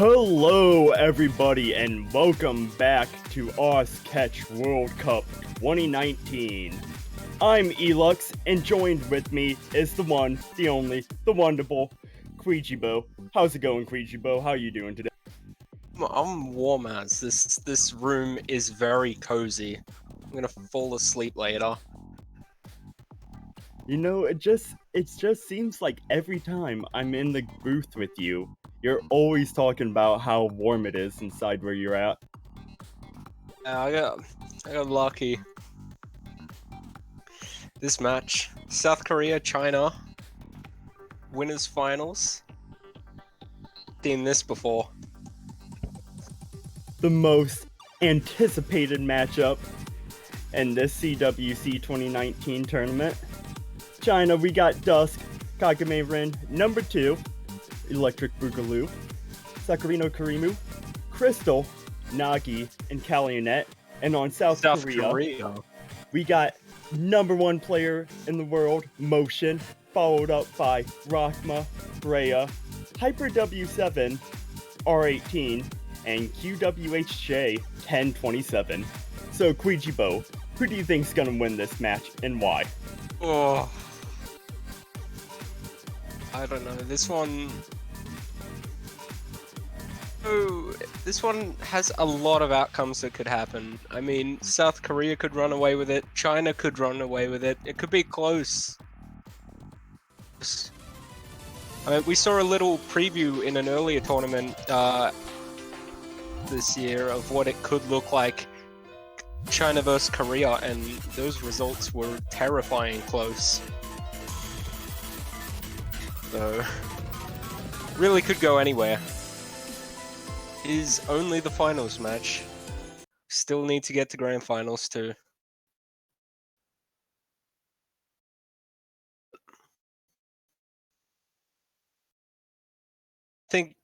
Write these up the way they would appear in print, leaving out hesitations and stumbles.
Hello, everybody, and welcome back to OzCatch World Cup 2019. I'm Elux, and joined with me is the one, the only, the wonderful Kwijibo. How's it going, Kwijibo? How are you doing today? I'm warm as this room is very cozy. I'm gonna fall asleep later. You know, it just seems like every time I'm in the booth with you, you're always talking about how warm it is inside where you're at. I got lucky. This match, South Korea, China, winners finals. Seen this before. The most anticipated matchup in this CWC 2019 tournament. China, we got Dusk, Kagame Rin, number 2, Electric Boogaloo, Sakurino Karimu, Crystal, Nagi, and Kalionet. And on South Korea, we got number 1 player in the world, Motion, followed up by Rakma, Freya, Hyper W7, R18, and QWHJ 1027. So, Kwijibo, who do you think's gonna win this match and why? Oh, I don't know. This one has a lot of outcomes that could happen. I mean, South Korea could run away with it. China could run away with it. It could be close. I mean, we saw a little preview in an earlier tournament this year of what it could look like, China versus Korea, and those results were terrifying close. So, really could go anywhere. Is only the finals match. Still need to get to grand finals too. I think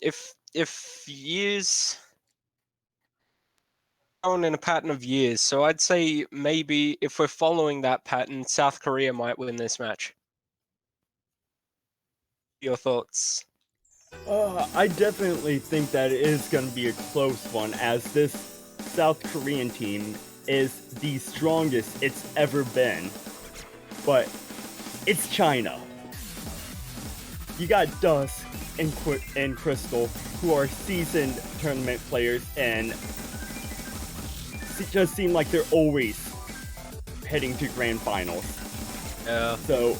if years going in a pattern of years, so I'd say maybe if we're following that pattern, South Korea might win this match. Your thoughts? I definitely think that it is going to be a close one, as this South Korean team is the strongest it's ever been. But it's China. You got Dusk and Crystal, who are seasoned tournament players, and it just seem like they're always heading to grand finals. Yeah. So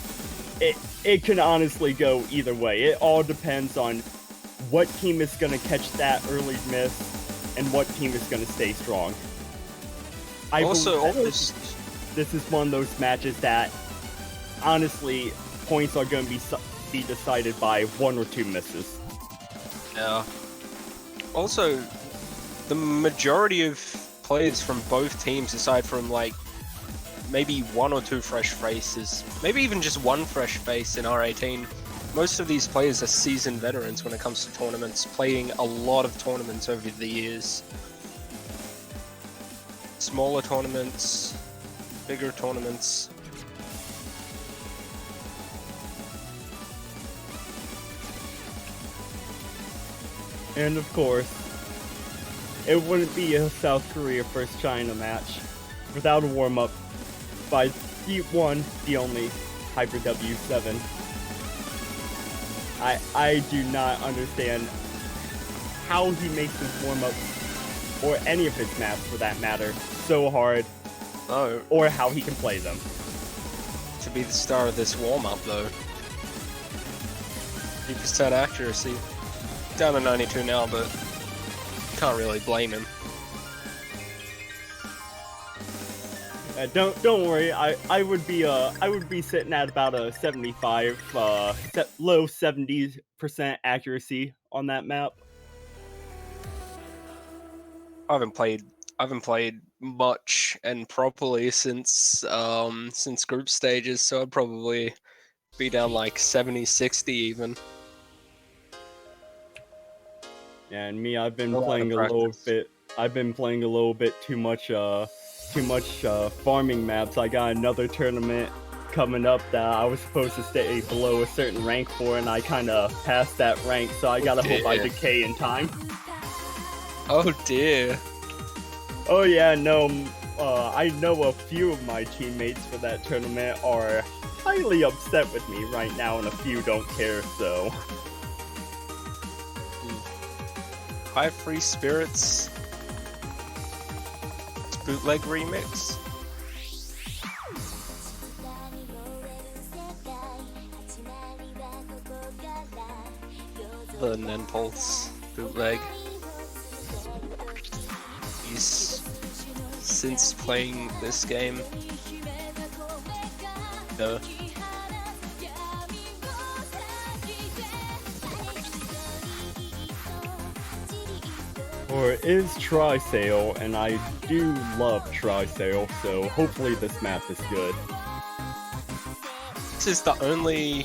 it can honestly go either way. It all depends on what team is going to catch that early miss and what team is going to stay strong. This is one of those matches that, honestly, points are going to be decided by 1 or 2 misses. Yeah. Also, the majority of players from both teams, aside from like maybe 1 or 2 fresh faces, maybe even just 1 fresh face in R18, most of these players are seasoned veterans when it comes to tournaments, playing a lot of tournaments over the years. Smaller tournaments, bigger tournaments. And of course, it wouldn't be a South Korea versus China match without a warm-up by the one, the only, Hyper W7. I do not understand how he makes his warm-ups, or any of his maps for that matter, so hard. Oh. Or how he can play them. To be the star of this warm-up though. 80% accuracy. Down to 92 now, but can't really blame him. Don't worry. I would be sitting at about a 75, low 70% accuracy on that map. I haven't played much and properly since group stages, so I'd probably be down like 70, 60 even. Yeah, and me, I've been playing a little bit. I've been playing a little bit too much farming maps. I got another tournament coming up that I was supposed to stay below a certain rank for, and I kind of passed that rank, so I gotta hope I decay in time. Oh dear. Oh yeah, no, I know a few of my teammates for that tournament are highly upset with me right now, and a few don't care, so... High Free Spirits. It's bootleg remix. The Nenpulse bootleg. He's since playing this game. No. Or is Trisail, and I do love Trisail, so hopefully this map is good. This is the only...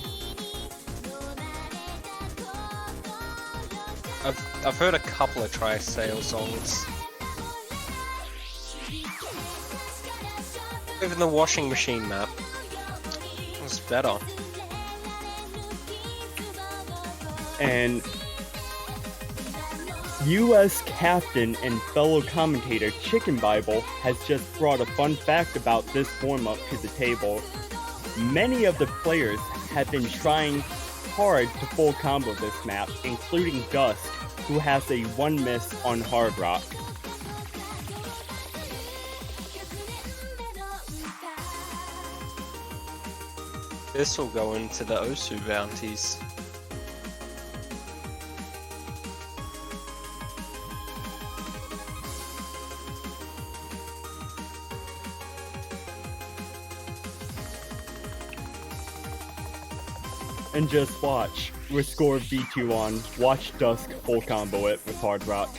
I've heard a couple of Trisail songs. Even the washing machine map was better. And US captain and fellow commentator Chicken Bible has just brought a fun fact about this warm-up to the table. Many of the players have been trying hard to full combo this map, including Dusk, who has a 1 miss on Hard Rock. This will go into the Osu bounties. And just watch, with score V2 on, watch Dusk full combo it with Hard Rock.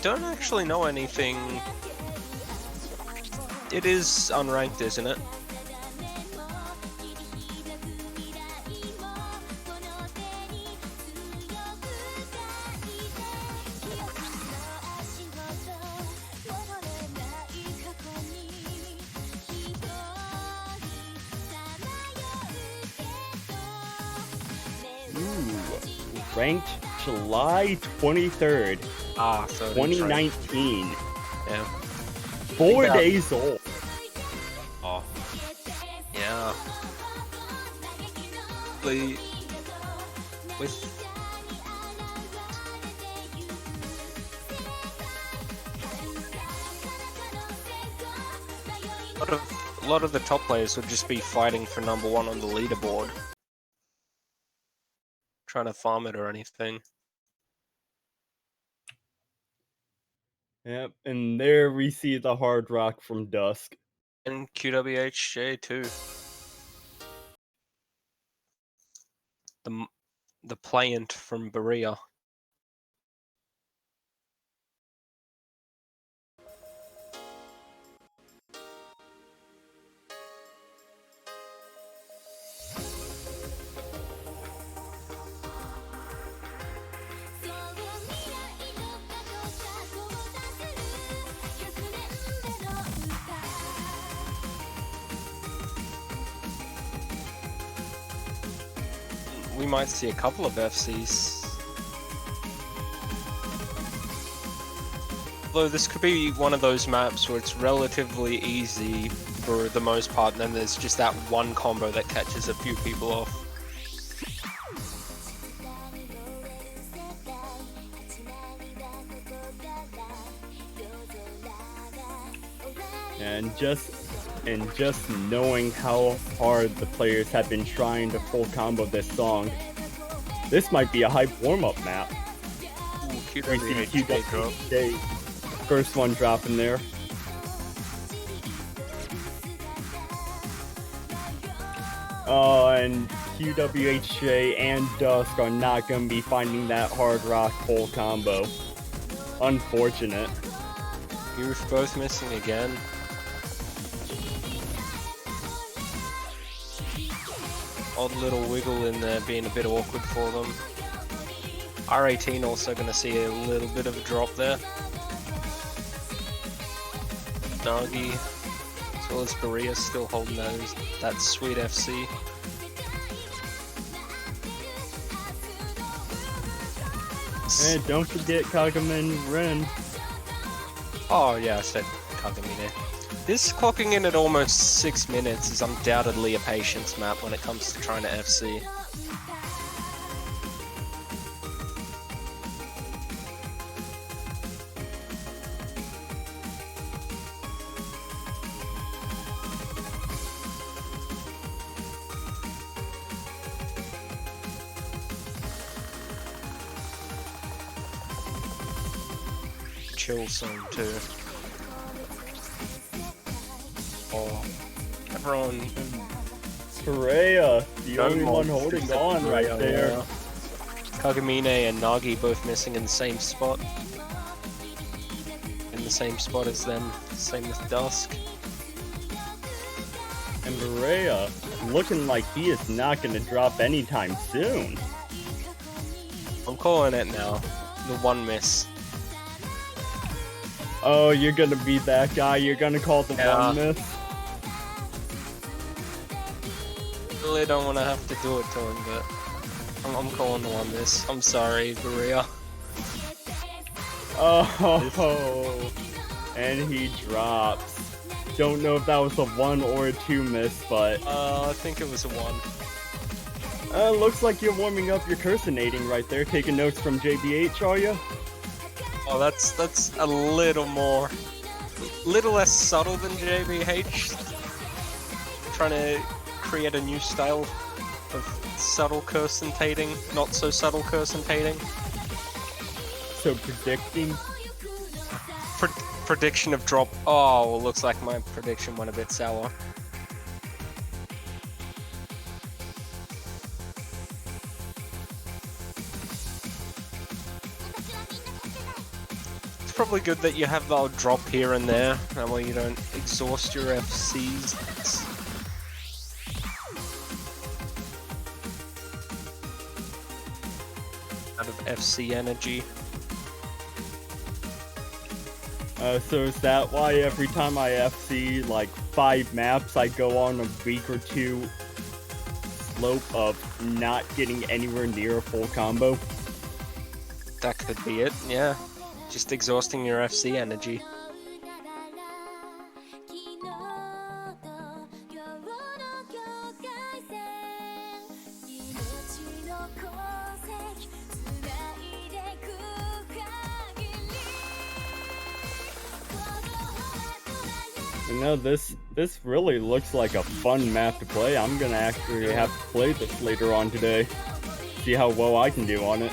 Don't actually know anything. It is unranked, isn't it? Ranked July 23rd, So 2019. Yeah. 4 days old. Oh. Yeah. With a lot of the top players would just be fighting for #1 on the leaderboard. Trying to farm it or anything. Yep, and there we see the Hard Rock from Dusk. And QWHJ too. The Pliant from Berea. We might see a couple of FCs. Although this could be one of those maps where it's relatively easy for the most part, and then there's just that one combo that catches a few people off. And just knowing how hard the players have been trying to full combo this song, this might be a hype warm-up map. Ooh, We see QWHJ, first one dropping there. And QWHJ and Dusk are not going to be finding that Hard Rock full combo. Unfortunate. Youth both missing again. Odd little wiggle in there being a bit awkward for them. R18 also going to see a little bit of a drop there. Doggy. As well as Berea still holding that sweet FC. And don't forget Kagame Ren. Oh yeah, I said Kagamine. This clocking in at almost 6 minutes is undoubtedly a patience map when it comes to trying to FC. Chill zone too. Oh, everyone. Berea, the only one holding on right there. Yeah. Kagamine and Nagi both missing in the same spot. In the same spot as them. Same with Dusk. And Berea looking like he is not going to drop anytime soon. I'm calling it now. The one miss. Oh, you're going to be that guy. You're going to call the one miss. Really don't want to have to do it to him, but I'm calling the one miss. I'm sorry, Berea. Oh, and he drops. Don't know if that was a 1 or a 2 miss, but I think it was a 1. looks like you're warming up your cursinating right there. Taking notes from JBH, are you? Oh, that's a little less subtle than JBH. Trying to create a new style of subtle cursitating, not so subtle cursitating. So predicting. Prediction of drop. Oh, well, looks like my prediction went a bit sour. It's probably good that you have the drop here and there, that way you don't exhaust your FCs. Out of FC energy. So is that why every time I FC like 5 maps, I go on a week or 2 slope of not getting anywhere near a full combo? That could be it, yeah. Just exhausting your FC energy. You know, this really looks like a fun map to play. I'm gonna actually have to play this later on today. See how well I can do on it.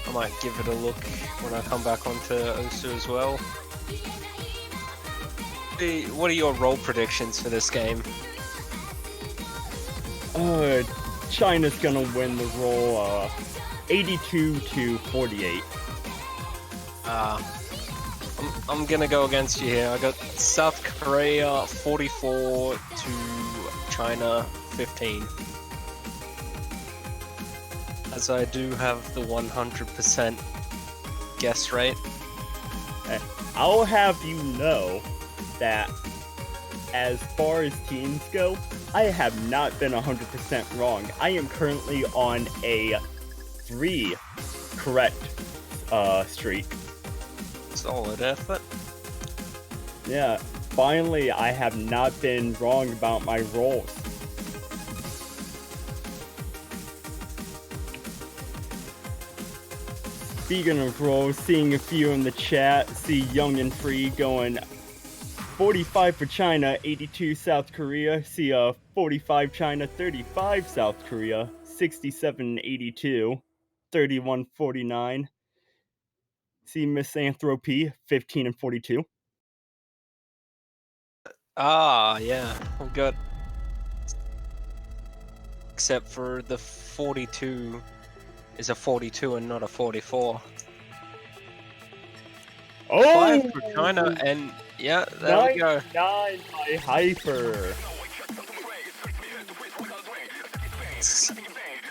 I might give it a look when I come back onto Osu as well. Hey, what are your role predictions for this game? China's gonna win the roll 82-48. I'm gonna go against you here. I got South Korea 44 to China 15. As I do have the 100% guess rate. I'll have you know that as far as teams go, I have not been 100% wrong. I am currently on a 3 correct streak. Solid effort. Yeah, finally I have not been wrong about my rolls. Speaking of rolls, seeing a few in the chat, see Young and Free going 45 for China, 82 South Korea, see 45 China, 35 South Korea, 67-82, 31-49. See Misanthropy, 15-42. Ah, yeah. We've got... Except for the 42 is a 42 and not a 44. Oh! 5 for China, and yeah, there we go. 9 by Hyper.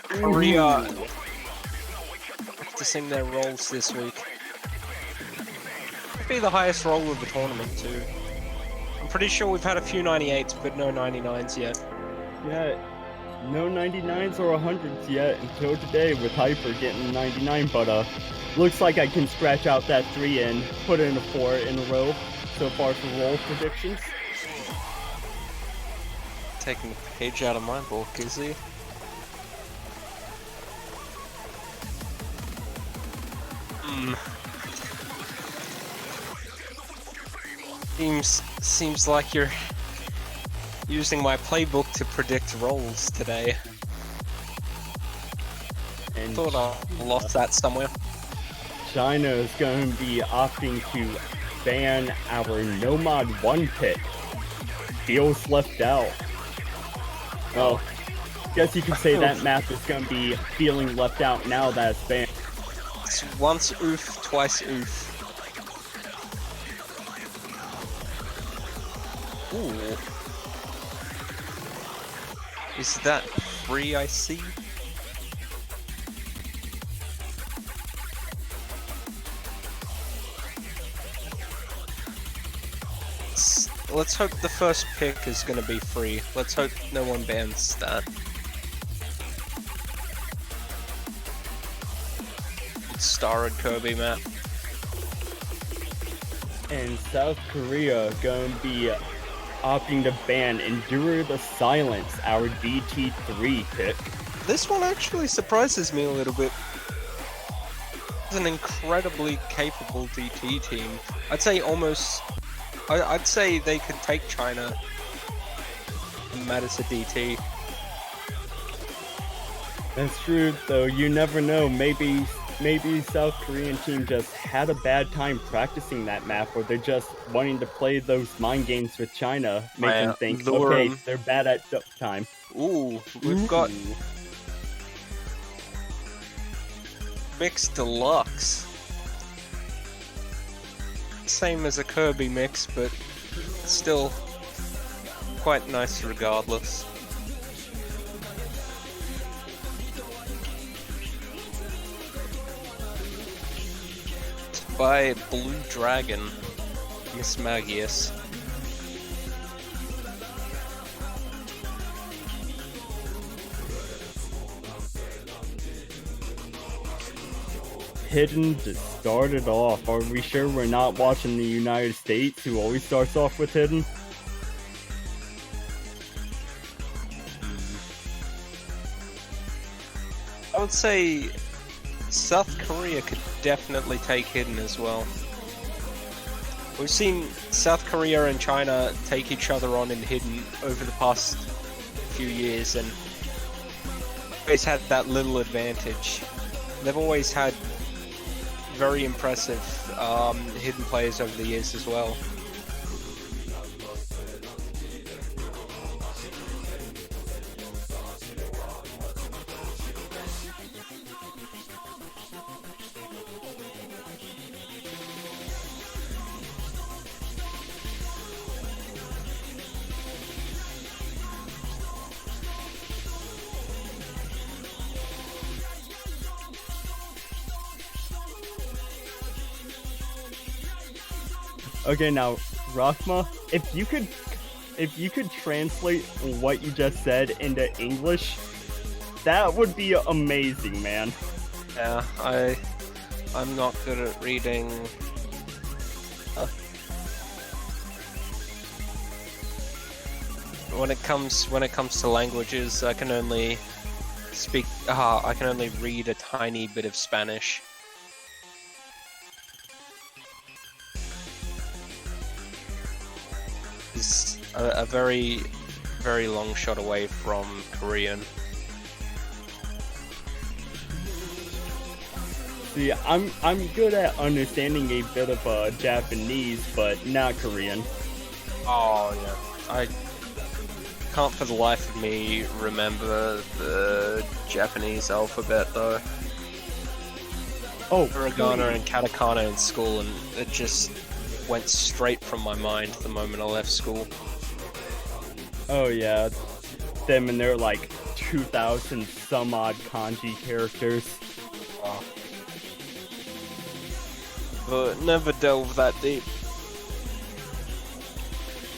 Korea practicing their roles this week. to be the highest roll of the tournament too. I'm pretty sure we've had a few 98s, but no 99s yet. Yeah, no 99s or 100s yet until today with Hyper getting 99, but looks like I can scratch out that 3 and put in a 4 in a row so far for roll predictions. Taking a page out of my book, is he? Seems like you're using my playbook to predict rolls today. And Thought I lost that somewhere. China is going to be opting to ban our Nomad 1 pick. Feels left out. Well, guess you could say that map is going to be feeling left out now that it's banned. It's once oof, twice oof. Ooh. Is that free I see? Let's hope the first pick is gonna be free. Let's hope no one bans that. Star and Kirby map. And South Korea going to be opting to ban Endure the Silence, our DT3 pick. This one actually surprises me a little bit. It's an incredibly capable DT team. I'd say almost... I'd say they could take China and Madison DT. That's true, though you never know. Maybe South Korean team just had a bad time practicing that map, or they're just wanting to play those mind games with China, make them think, okay, they're bad at time. Ooh, we've got Mix Deluxe. Same as a Kirby mix, but still quite nice regardless. By Blue Dragon, Miss Magius. Hidden to start it off. Are we sure we're not watching the United States, who always starts off with Hidden? I would say South Korea could definitely take Hidden as well. We've seen South Korea and China take each other on in Hidden over the past few years, and always had that little advantage. They've always had very impressive Hidden players over the years as well. Okay, now, Rahma, if you could translate what you just said into English, that would be amazing, man. Yeah, I'm not good at reading. When it comes to languages, I can only read a tiny bit of Spanish. Is a very, very long shot away from Korean. See, I'm good at understanding a bit of Japanese, but not Korean. Oh yeah, I can't for the life of me remember the Japanese alphabet though. Oh, Hiragana and katakana in school, and it just went straight from my mind the moment I left school. Oh yeah, them and their like 2,000 some odd kanji characters. Oh. Never delve that deep.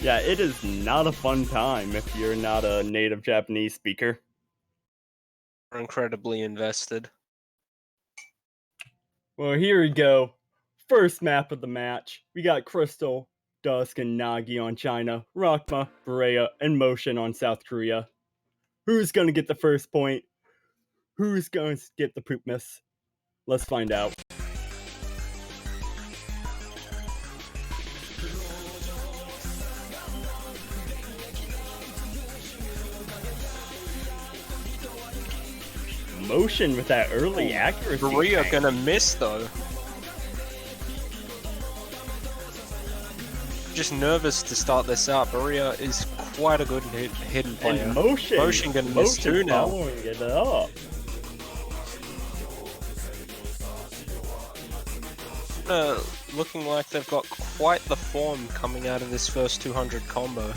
Yeah, it is not a fun time if you're not a native Japanese speaker. We're incredibly invested. Well, here we go. First map of the match. We got Crystal, Dusk, and Nagi on China, Rakma, Berea, and Motion on South Korea. Who's gonna get the first point? Who's going to get the poop miss? Let's find out. Motion with that early accuracy. Berea tank. gonna miss though. Just nervous to start this out. Berea is quite a good hidden player. And Motion gonna miss too now. Following it up. Looking like they've got quite the form coming out of this first 200 combo.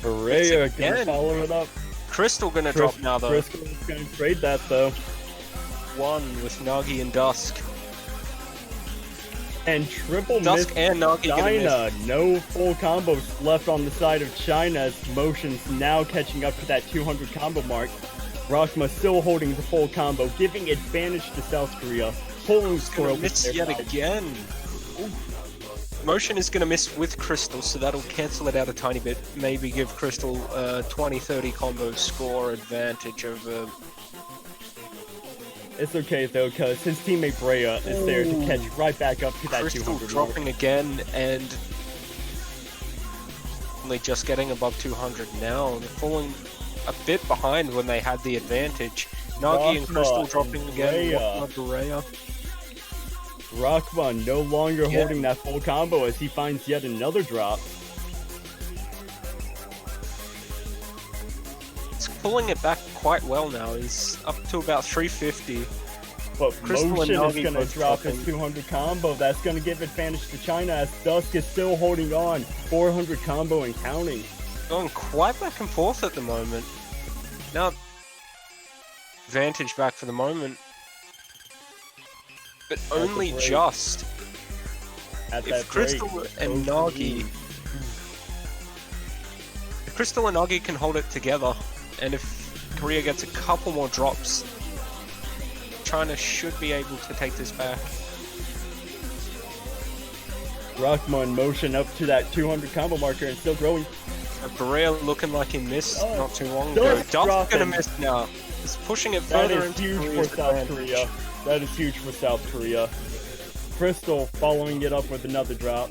Berea It's gonna again. follow it up. Crystal gonna drop now though. Crystal's gonna trade that though. One with Nagi and Dusk. And triple Dusk miss and Nagi gonna China. miss. No full combos left on the side of China as Motion's now catching up to that 200 combo mark. Rakma still holding the full combo, giving advantage to South Korea. Pulling Gonna Squirrel miss yet again. Motion is gonna miss with Crystal, so that'll cancel it out a tiny bit. Maybe give Crystal 20-30 combo score advantage over. It's okay though, because his teammate Berea is there to catch right back up to that Crystal 200 mark. dropping again and only just getting above 200 now. They're falling a bit behind when they had the advantage. Nagi and Rakma Crystal and dropping again. Berea. Rakma no longer holding that full combo as he finds yet another drop. He's pulling it back quite well now. He's up to about 350. But Crystal and Motion is Nagi going to both drop dropping. his 200 combo. That's going to give advantage to China as Dusk is still holding on. 400 combo and counting. Going quite back and forth at the moment. Now, advantage back for the moment. But only break. just. At If that Crystal break, and both Nagi, teams. if Crystal and Nagi can hold it together, and if Korea gets a couple more drops, China should be able to take this back. Rakma in Motion up to that 200 combo marker and still growing. Berea looking like he missed Oh, not too long ago. Dusk Dusk's gonna dropping. miss now. He's pushing it That further is into huge for Korea's South advantage. Korea. That is huge for South Korea. Crystal following it up with another drop.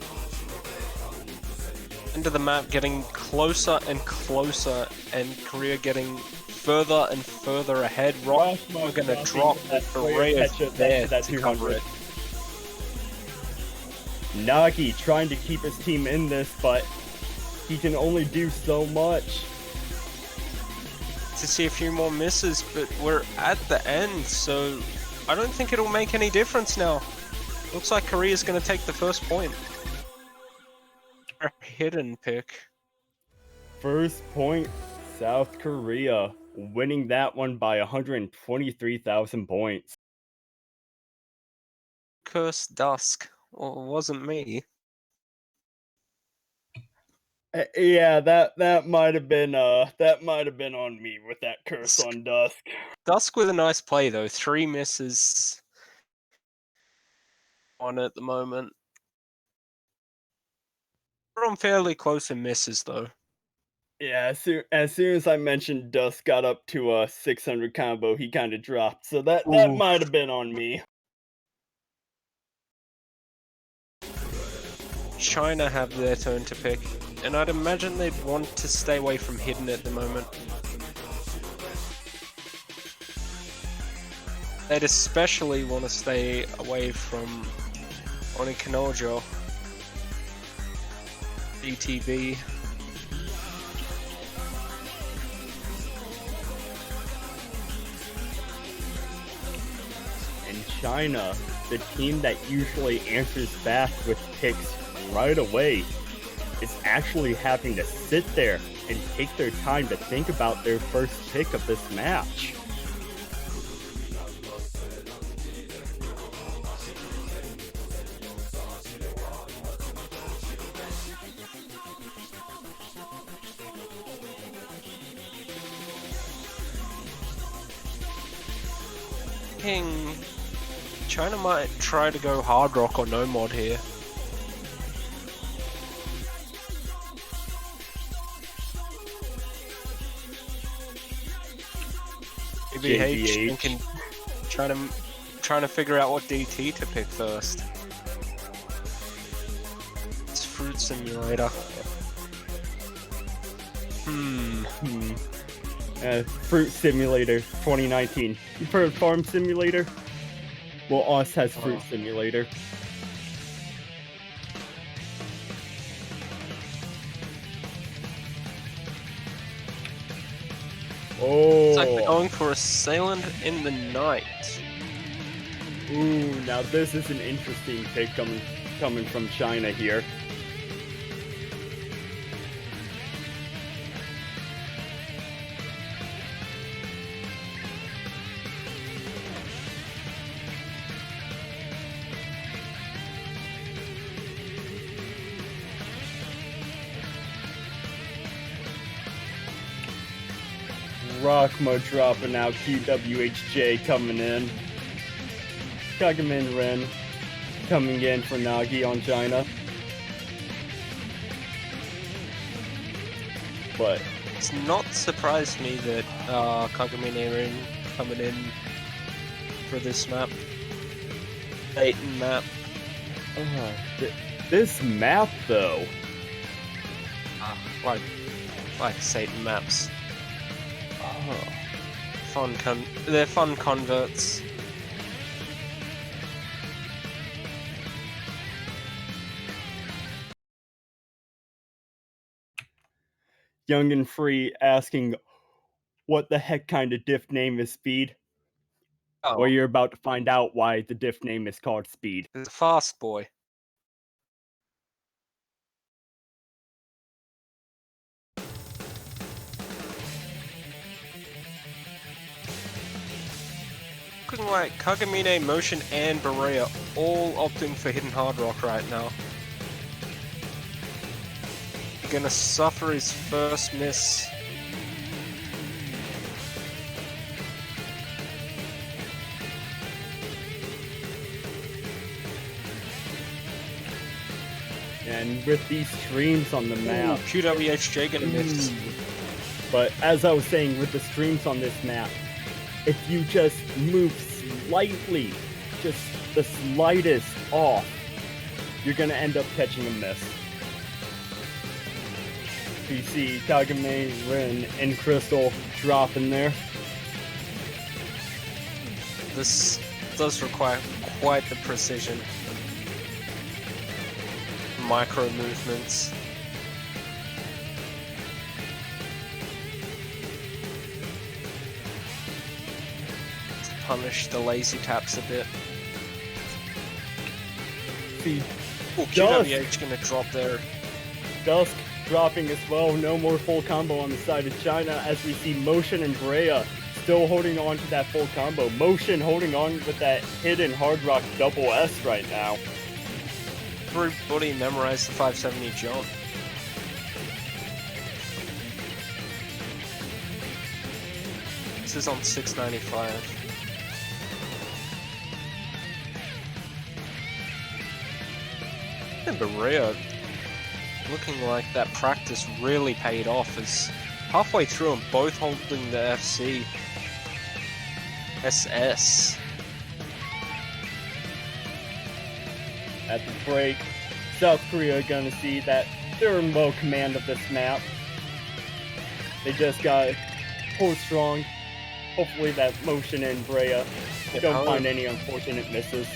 Into the map, getting closer and closer, and Korea getting further and further ahead. Rock, we're gonna dropping drop that with player Berea catch it there to that to cover 200. it. Nagi trying to keep his team in this, but he can only do so much. To see a few more misses, but we're at the end, so I don't think it'll make any difference now. Looks like Korea's gonna take the first point. A hidden pick. First point, South Korea, winning that one by 123,000 points. Curse Dusk. Well, it wasn't me. Yeah, that might have been on me with that curse on Dusk. Dusk with a nice play though. 3 misses on at the moment. We're on fairly close in misses though. Yeah, as soon as I mentioned Dusk got up to a 600 combo, he kind of dropped. So that Ooh. might have been on me. China have their turn to pick, and I'd imagine they'd want to stay away from hidden at the moment. They'd especially want to stay away from Onikanojo, DTB. And China, the team that usually answers back with picks right away, is actually having to sit there and take their time to think about their first pick of this match. thinking China might try to go hard rock or no mod here. JBH thinking, trying to figure out what DT to pick first. It's Fruit Simulator. Fruit Simulator 2019. You've heard Farm Simulator? Well, Us has Fruit Simulator. Oh. It's like they're going for Assailant in the Night. Ooh, now this is an interesting pick coming from China here. Rockmo dropping out, QWHJ coming in. Kagamin Ren coming in for Nagi on China. But it's not surprised me that Kagami Ren coming in for this map. Satan map. This map though. Like Satan maps. They're fun converts. Young and Free asking, what the heck kind of diff name is Speed? Oh. Well, you're about to find out why the diff name is called Speed. It's a fast boy. Looking like Kagamine, Motion, and Berea all opting for Hidden Hard Rock right now. You're gonna suffer his first miss. And with these streams on the map, QWHJ gonna miss. But as I was saying, with the streams on this map, if you just move slightly, just the slightest off, you're gonna end up catching a miss. You see Kagame, Rin, and Crystal dropping there. This does require quite the precision. Micro movements. To punish the lazy taps a bit. See, QWH gonna drop there. Dusk dropping as well. No more full combo on the side of China as we see Motion and Brea still holding on to that full combo. Motion holding on with that hidden Hard Rock double S right now. Everybody memorized the 570 jump. This is on 695. And Berea looking like that practice really paid off, as halfway through them both holding the FC SS. At the break, South Korea gonna see that they're in low command of this map. They just got hold strong. Hopefully that Motion and Brea don't find any unfortunate misses.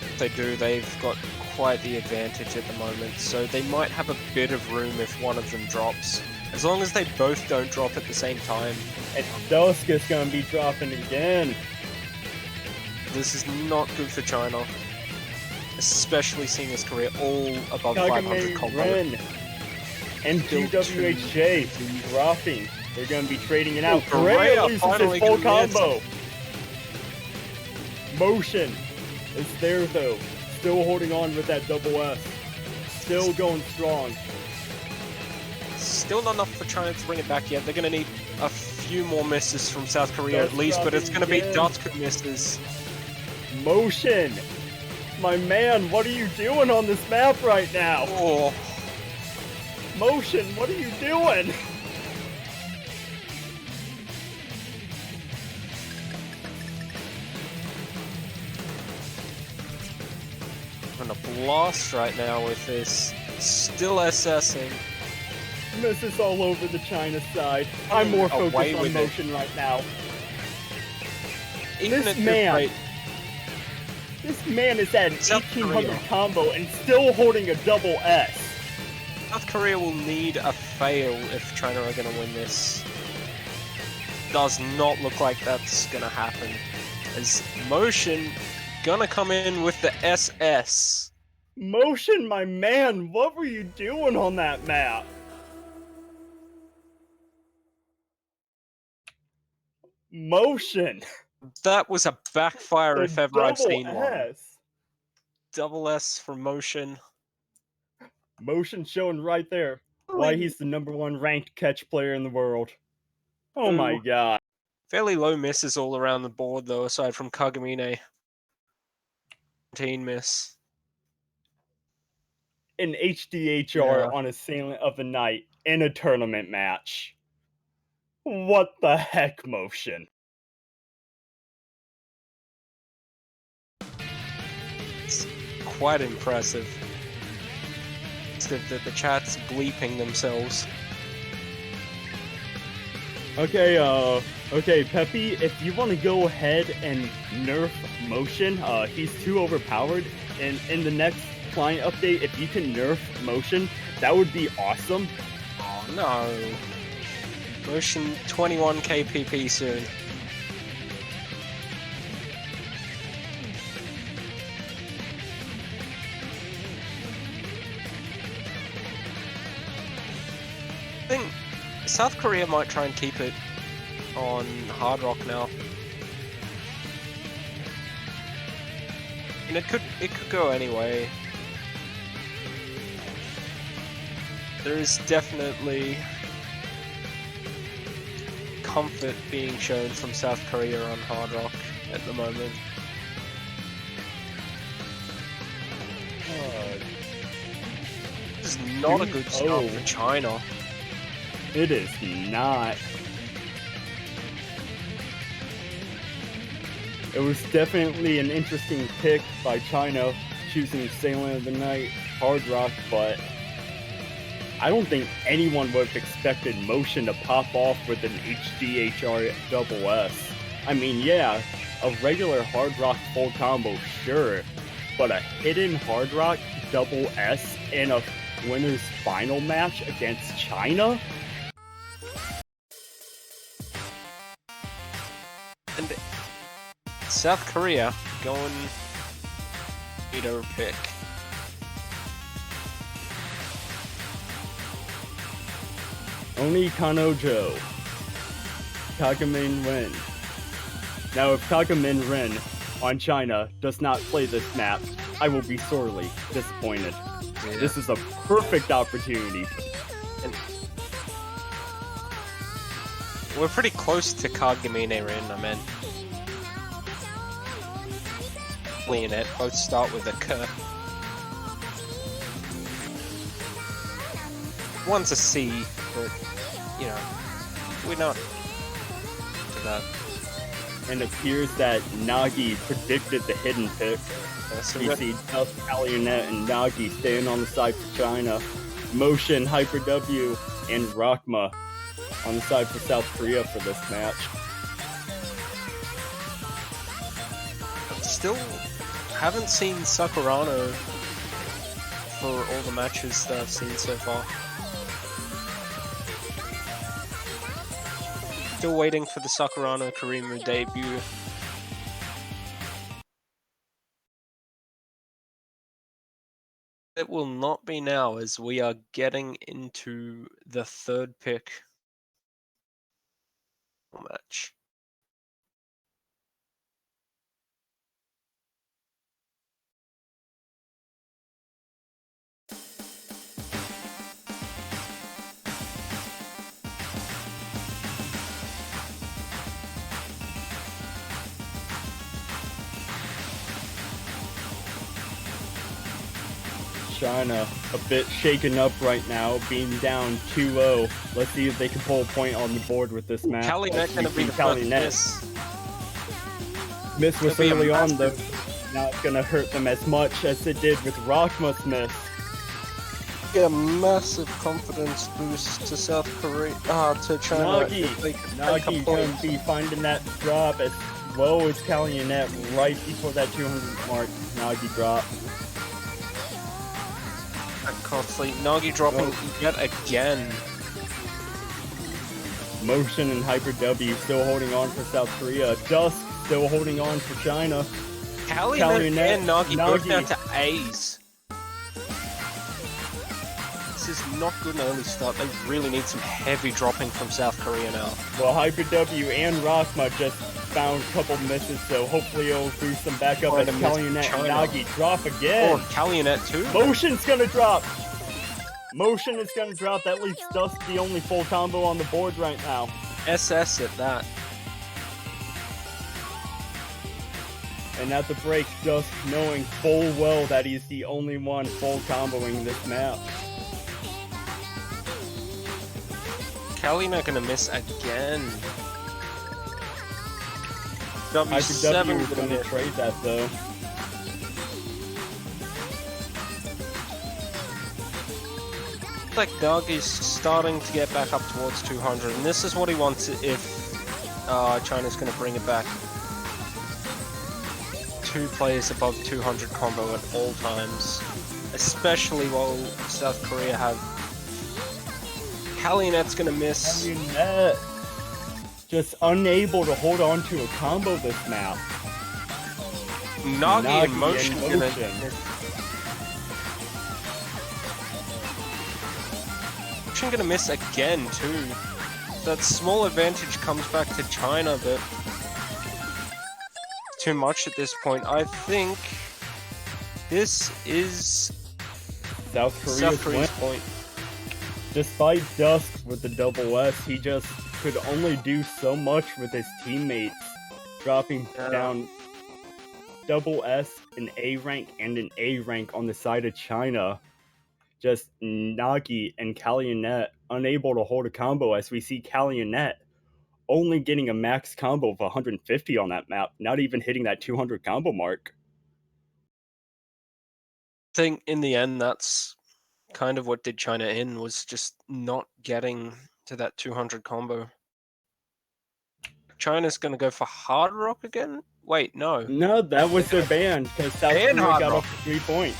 If they do, they've got quite the advantage at the moment, so they might have a bit of room if one of them drops. As long as they both don't drop at the same time. And Dusk is gonna be dropping again. This is not good for China. Especially seeing his career all above 500 combo. Ren and QWHJ dropping. They're going to be trading it out. Berea loses his full combo. Motion is there though. Still holding on with that double S. Still going strong. Still not enough for China to bring it back yet. They're going to need a few more misses from South Korea Dust at least, but it's going to be again. Dotku misses. Motion! My man, what are you doing on this map right now? Oh, Motion, what are you doing? on a blast right now with this. Still assessing. Misses all over the China side. I'm more Away focused on with it. Motion right now. Even This at this man- rate, This man is at an South 1800 Korea. combo and still holding a double S. South Korea will need a fail if China are going to win this. Does not look like that's going to happen. As Motion gonna come in with the SS. Motion, my man, what were you doing on that map? Motion. That was a backfire if ever I've double seen one. S. Double S for Motion. Motion showing right there why he's the #1 ranked catch player in the world. Oh my Ooh. god. Fairly low misses all around the board though, aside from Kagamine. 17 miss. An HDHR Yeah. on Assailant of the Night in a tournament match. What the heck, Motion? It's quite impressive. It's that the chat's bleeping themselves. Okay, Peppy, if you want to go ahead and nerf Motion, he's too overpowered, and in the next client update, if you can nerf Motion, that would be awesome. Oh no. Motion 21 KPP soon. I think South Korea might try and keep it on Hard Rock now. And it could go anyway. There is definitely comfort being shown from South Korea on Hard Rock at the moment. This is not a good start for China. It is not. It was definitely an interesting pick by China, choosing Assailant of the Night, Hard Rock, but I don't think anyone would have expected Motion to pop off with an HDHR double S. I mean, yeah, a regular Hard Rock full combo, sure, but a hidden Hard Rock double S in a winner's final match against China? And South Korea going leader pick. Oni Kanojo. Kagamin Ren. Now, if Kagamin Ren on China does not play this map, I will be sorely disappointed. Yeah. This is a perfect opportunity. And we're pretty close to Kagamine Rin, I mean. Leonette both start with a K. One's a C, but, you know, we're not to that. And it appears that Nagi predicted the hidden pick. So You see Dusk, Alionet, and Nagi staying on the side for China. Motion, Hyper W, and Rakma on the side for South Korea for this match. Still haven't seen Sakurano for all the matches that I've seen so far. Still waiting for the Sakurano Karimu debut. It will not be now, as we are getting into the third pick match. China a bit shaken up right now, being down 2-0. Let's see if they can pull a point on the board with this match. Calumet gonna be the first miss. Miss was Gonna be a early on, though. massive- Not gonna hurt them as much as it did with Rockma's miss. Get a massive confidence boost to South Korea, to China. Nagi, if they can take a Nagi point. gonna be finding that drop as low as Calumet right before that 200 mark. Nagi drop. Costly. Nagi dropping yet again. Motion and Hyper W still holding on for South Korea. Dusk still holding on for China. Calumet and Nagi both down to A's. This is not good an early start. They really need some heavy dropping from South Korea now. Well, Hyper W and Rockma just found a couple misses, so hopefully it'll boost them back up as Quite a miss Calumet for and China. Nagi drop again. Or Calumet too. Motion's gonna drop. Motion is gonna drop. That leaves Dusk the only full combo on the board right now. SS at that. And at the break, Dusk knowing full well that he's the only one full comboing this map. Calumet gonna miss again. Hyper W W7 is gonna trade that though. Looks like Nagi's starting to get back up towards 200, and this is what he wants if China's gonna bring it back. 2 players above 200 combo at all times, especially while South Korea have. Calumet's gonna miss. Calumet just unable to hold on to a combo this map. Nagi in motion in gonna motion. miss. Motion gonna miss again too. That small advantage comes back to China, but too much at this point. I think this is South Korea's South Korea's win. point. Despite Dusk with the double S, he just could only do so much with his teammates, dropping down double S, an A rank, and an A rank on the side of China. Just Nagi and Calumet unable to hold a combo as we see Calumet only getting a max combo of 150 on that map, not even hitting that 200 combo mark. I think in the end that's kind of what did China in, was just not getting to that 200 combo. China's gonna go for Hard Rock again? Wait, no. No, that was their ban because South Korea Ban Hard got Rock. up to 3 points.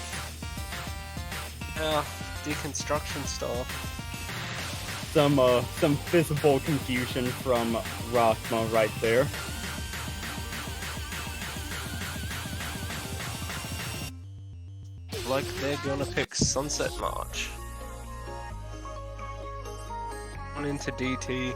Deconstruction stuff. Some visible confusion from Rockma right there. Like they're gonna pick Sunset March. On into DT.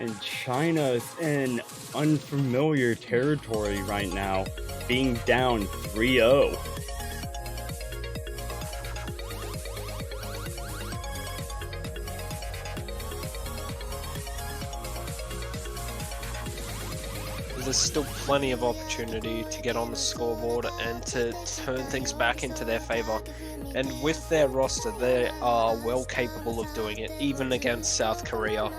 And China's in unfamiliar territory right now, being down 3-0. There's still plenty of opportunity to get on the scoreboard and to turn things back into their favor. And with their roster, they are well capable of doing it, even against South Korea.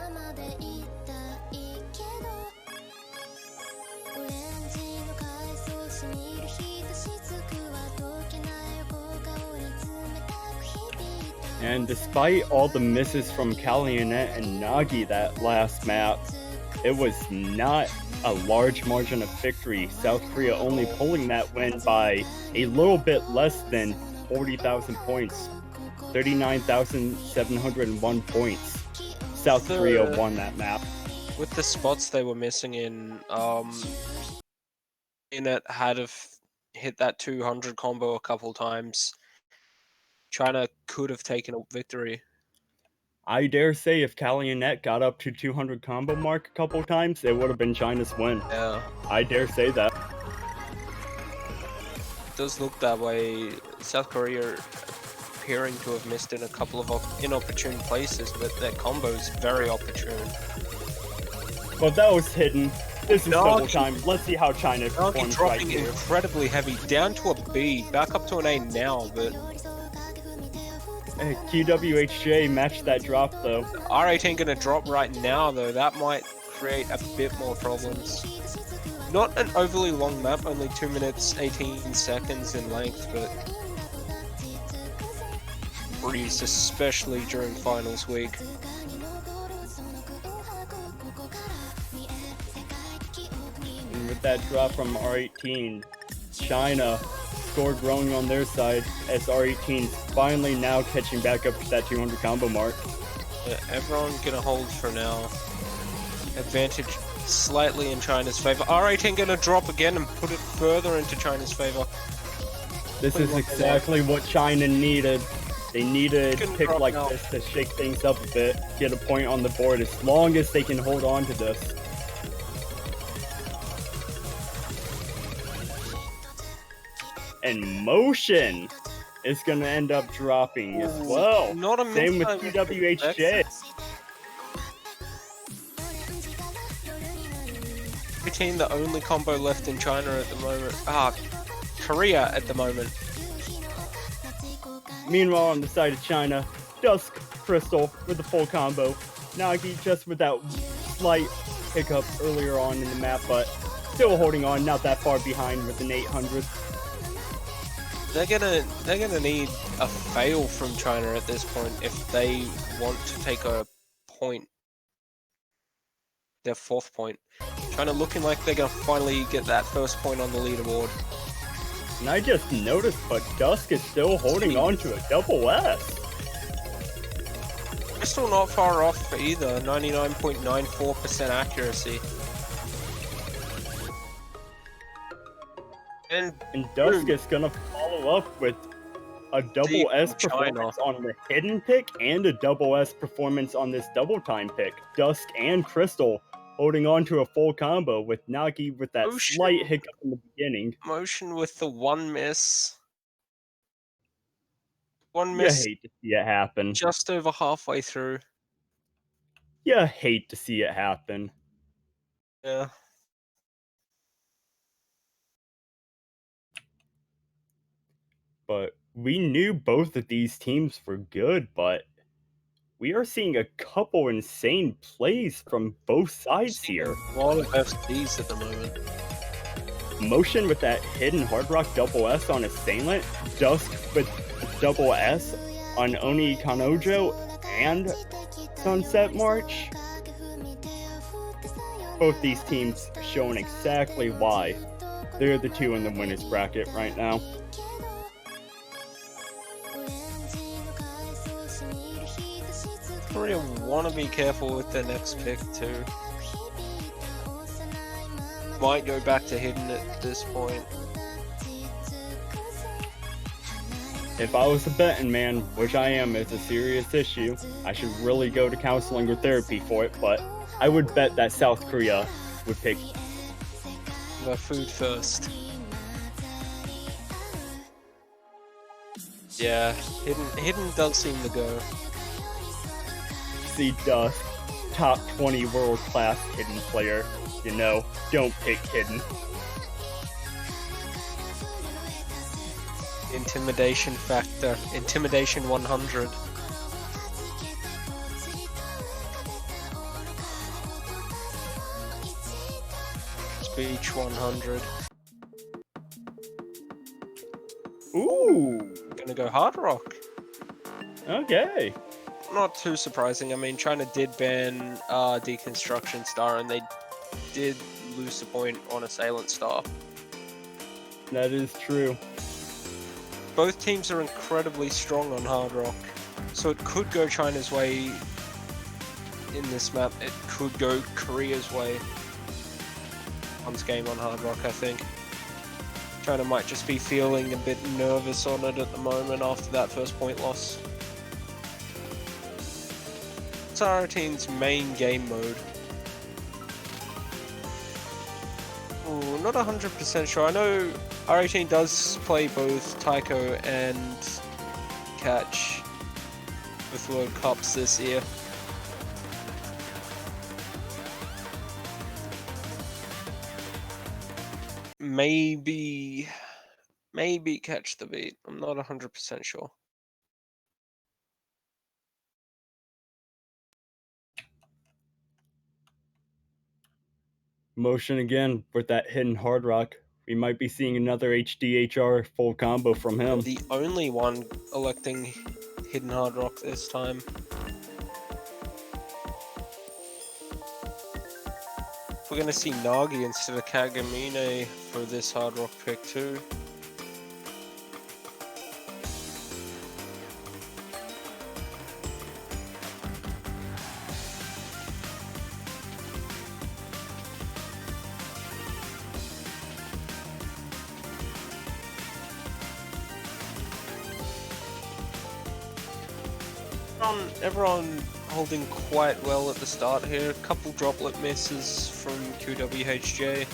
And despite all the misses from Calumet and Nagi that last map, it was not a large margin of victory. South Korea only pulling that win by a little bit less than 40,000 points. 39,701 points. South Korea won that map. With the spots they were missing it had hit that 200 combo a couple times. China could have taken a victory. I dare say if Calumet got up to 200 combo mark a couple times, it would have been China's win. Yeah, I dare say that. it does look that way. South Korea appearing to have missed in a couple of inopportune places, but their combo's very opportune. Well, that was hidden. This is double Nagi- time. Let's see how China Nagi performs right dropping here. incredibly heavy, down to a B, back up to an A now, but QWHJ matched that drop though. R18 gonna drop right now though, that might create a bit more problems. Not an overly long map, only 2 minutes 18 seconds in length, but breeze, especially during finals week. And with that drop from R18, China scored growing on their side as R18's finally now catching back up to that 200 combo mark. Yeah, everyone gonna hold for now. Advantage slightly in China's favor. R18 gonna drop again and put it further into China's favor. This is exactly what China needed. They needed a Can pick drop like now. this to shake things up a bit, get a point on the board as long as they can hold on to this. And Motion is going to end up dropping as well. Not a Same with miss I would QWHJ. expect. Between the only combo left in China at the moment. Korea at the moment. Meanwhile, on the side of China, Dusk Crystal with the full combo. Nagi just with that slight hiccup earlier on in the map, but still holding on, not that far behind with an 800. They're gonna need a fail from China at this point if they want to take a point. Their 4th point. China looking like they're gonna finally get that first point on the leaderboard. And I just noticed, but Dusk is still holding on to a double S. They're still not far off either, 99.94% accuracy. And And Dusk is gonna follow up with a double Deep S China. performance on the hidden pick and a double S performance on this double time pick. Dusk and Crystal holding on to a full combo with Nagi with that Ocean. slight hiccup in the beginning. Motion with the 1 miss. 1 You miss hate to see it happen. just over halfway through. You hate to see it happen. Yeah. But we knew both of these teams were good, but we are seeing a couple insane plays from both sides here. A lot of FCs at the moment. Motion with that hidden Hard Rock double S on Assailant, Dusk with double S on Oni Kanojo and Sunset March. Both these teams showing exactly why they're the two in the winners bracket right now. Korea want to be careful with their next pick too. Might go back to hidden at this point. If I was a betting man, which I am, it's a serious issue, I should really go to counseling or therapy for it, but I would bet that South Korea would pick. The food first. Yeah, hidden does seem to go. See Dusk, top 20 world-class hidden player. You know, don't pick hidden. Intimidation factor. Intimidation 100. Speech 100. Ooh, Gonna go hard rock. okay. Not too surprising. I mean, China did ban Deconstruction Star, and they did lose a point on Assailant Star. That is true. Both teams are incredibly strong on hard rock, so it could go China's way in this map. It could go Korea's way. One's game on hard rock, I think. China might just be feeling a bit nervous on it at the moment after that first point loss. It's our team's main game mode. Ooh, not 100% sure. I know R18 does play both Taiko and catch with World Cups this year. Maybe catch the beat. I'm not 100% sure. Motion again with that hidden hard rock. We might be seeing another HDHR full combo from him. The only one electing hidden hard rock this time. We're gonna see Nagi instead of Kagamine for this hard rock pick too. Everyone holding quite well at the start here. A couple droplet misses from QWHJ.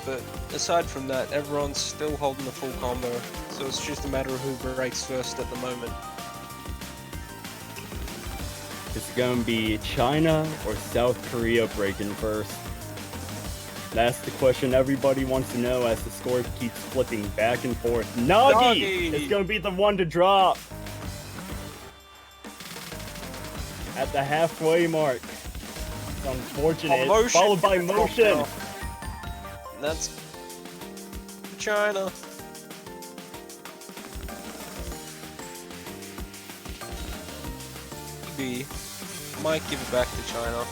But aside from that, everyone's still holding the full combo. So it's just a matter of who breaks first at the moment. It's going to be China or South Korea breaking first. That's the question everybody wants to know as the score keeps flipping back and forth. Nagi is going to be the one to drop at the halfway mark. It's unfortunate. Motion Followed by Motion. That's China. Maybe might give it back to China.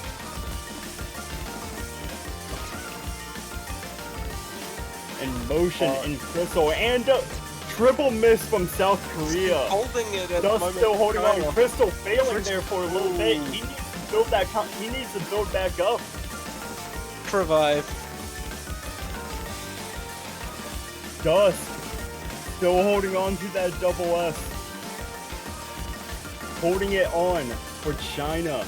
And Motion and Crystal and a triple miss from South Korea. Holding it at the Dust moment. still holding China. on. Crystal failing there for a little bit. He needs to build that. He needs to build back up. Revive. Dust still holding on to that double S. Holding it on for China.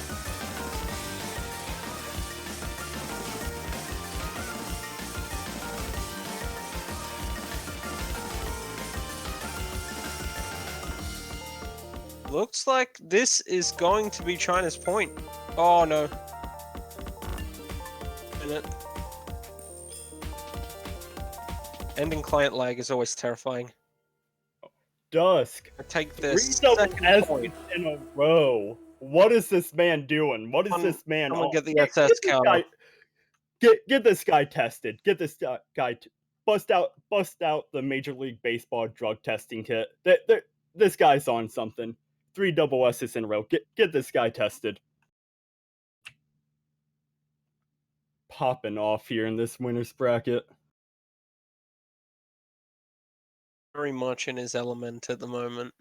Looks like this is going to be China's point. Oh no. Minute. Ending client lag is always terrifying. Dusk. I take Three this double second S's point. in a row. What is this man doing? What is this man Someone on? get the SS this counter. guy- Get this guy tested. Get this guy bust out the Major League Baseball drug testing kit. This guy's on something. 3 double S's in a row. Get this guy tested. Popping off here in this winner's bracket. Very much in his element at the moment.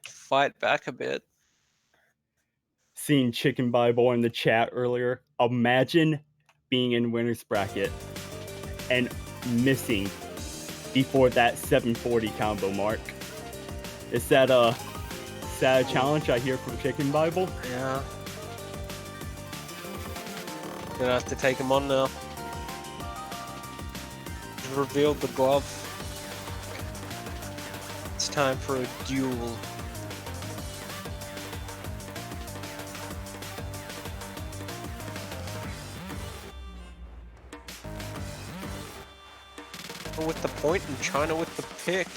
Fight back a bit. Seeing Chicken Bible in the chat earlier. Imagine being in winner's bracket and missing before that 740 combo mark. Is that a challenge I hear from Chicken Bible? Yeah. Gonna have to take him on now. Revealed the glove. It's time for a duel. With the point and China with the pick.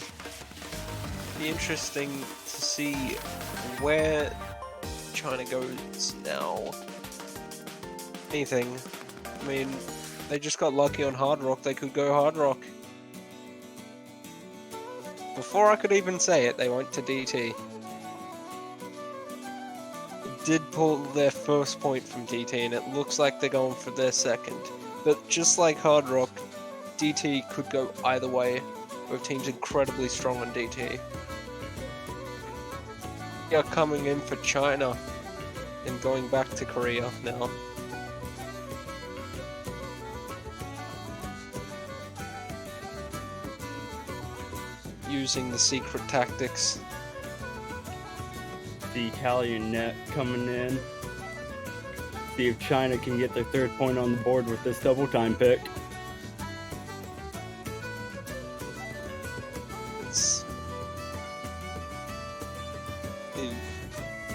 Be interesting to see where China goes now. Anything. I mean, they just got lucky on hard rock. They could go hard rock. Before I could even say it, they went to DT. Did pull their first point from DT, and it looks like they're going for their second. But just like hard rock, DT could go either way. Both teams incredibly strong on DT. They are coming in for China and going back to Korea now. Using the secret tactics. The Italian net coming in. See if China can get their third point on the board with this double time pick.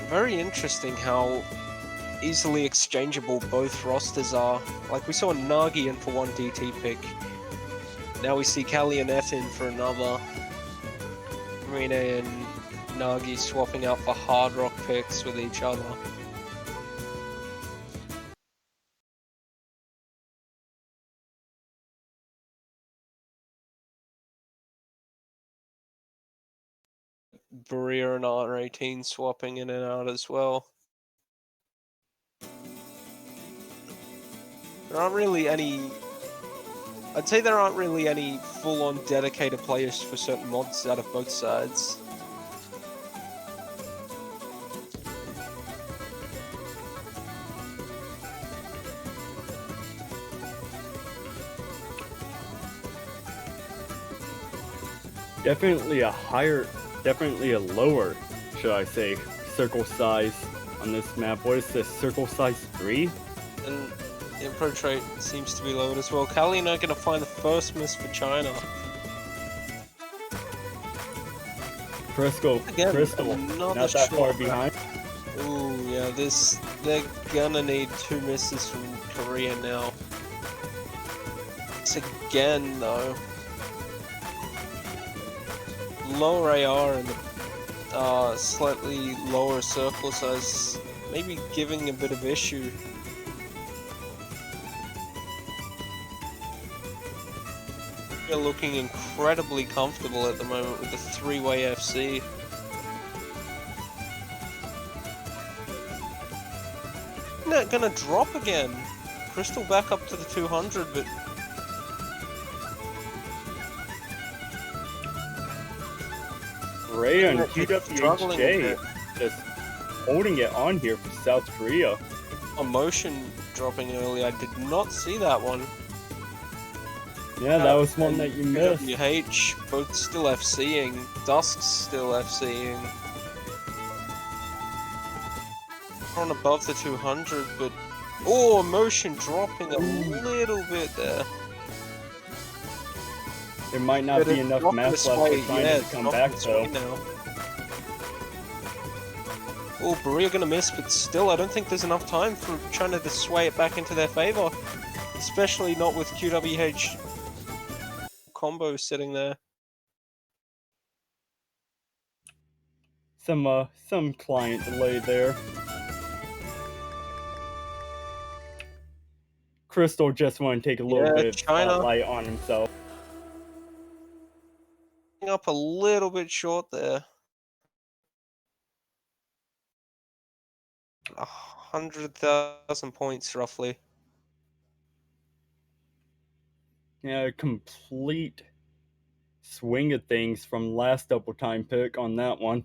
very interesting how easily exchangeable both rosters are. Like we saw Nagi in for one DT pick. Now we see Kali and F in for another. Marina and Nagi swapping out for Hard Rock picks with each other. Berea and R18 swapping in and out as well. There aren't really any... I'd say there aren't really any full-on dedicated players for certain mods out of both sides. Definitely a lower, should I say, circle size on this map. What is this, circle size 3? And infiltrate seems to be lowered as well. Kali and I are going to find the first miss for China. Crystal, not that far behind. Ooh, yeah, they're gonna need 2 misses from Korea now. It's again, though. Lower AR and the slightly lower circle size, maybe giving a bit of issue. They're looking incredibly comfortable at the moment with the 3-way FC. Isn't that gonna drop again? Crystal back up to the 200, but Ray and struggling with QWHJ just holding it on here for South Korea. a motion dropping early. I did not see that one. Yeah, that was one that you missed. QWH both still FCing. Dusk's still FCing. On above the 200, but oh, motion dropping a little bit there. There might not be enough mass left for China to come back though. Oh, Berea gonna miss, but still, I don't think there's enough time for China to sway it back into their favor. Especially not with QWH combo sitting there. Some client delay there. Crystal just want to take a little bit of spotlight on himself. Up a little bit short there. 100,000 points roughly. Yeah, a complete swing of things from last double time pick on that one.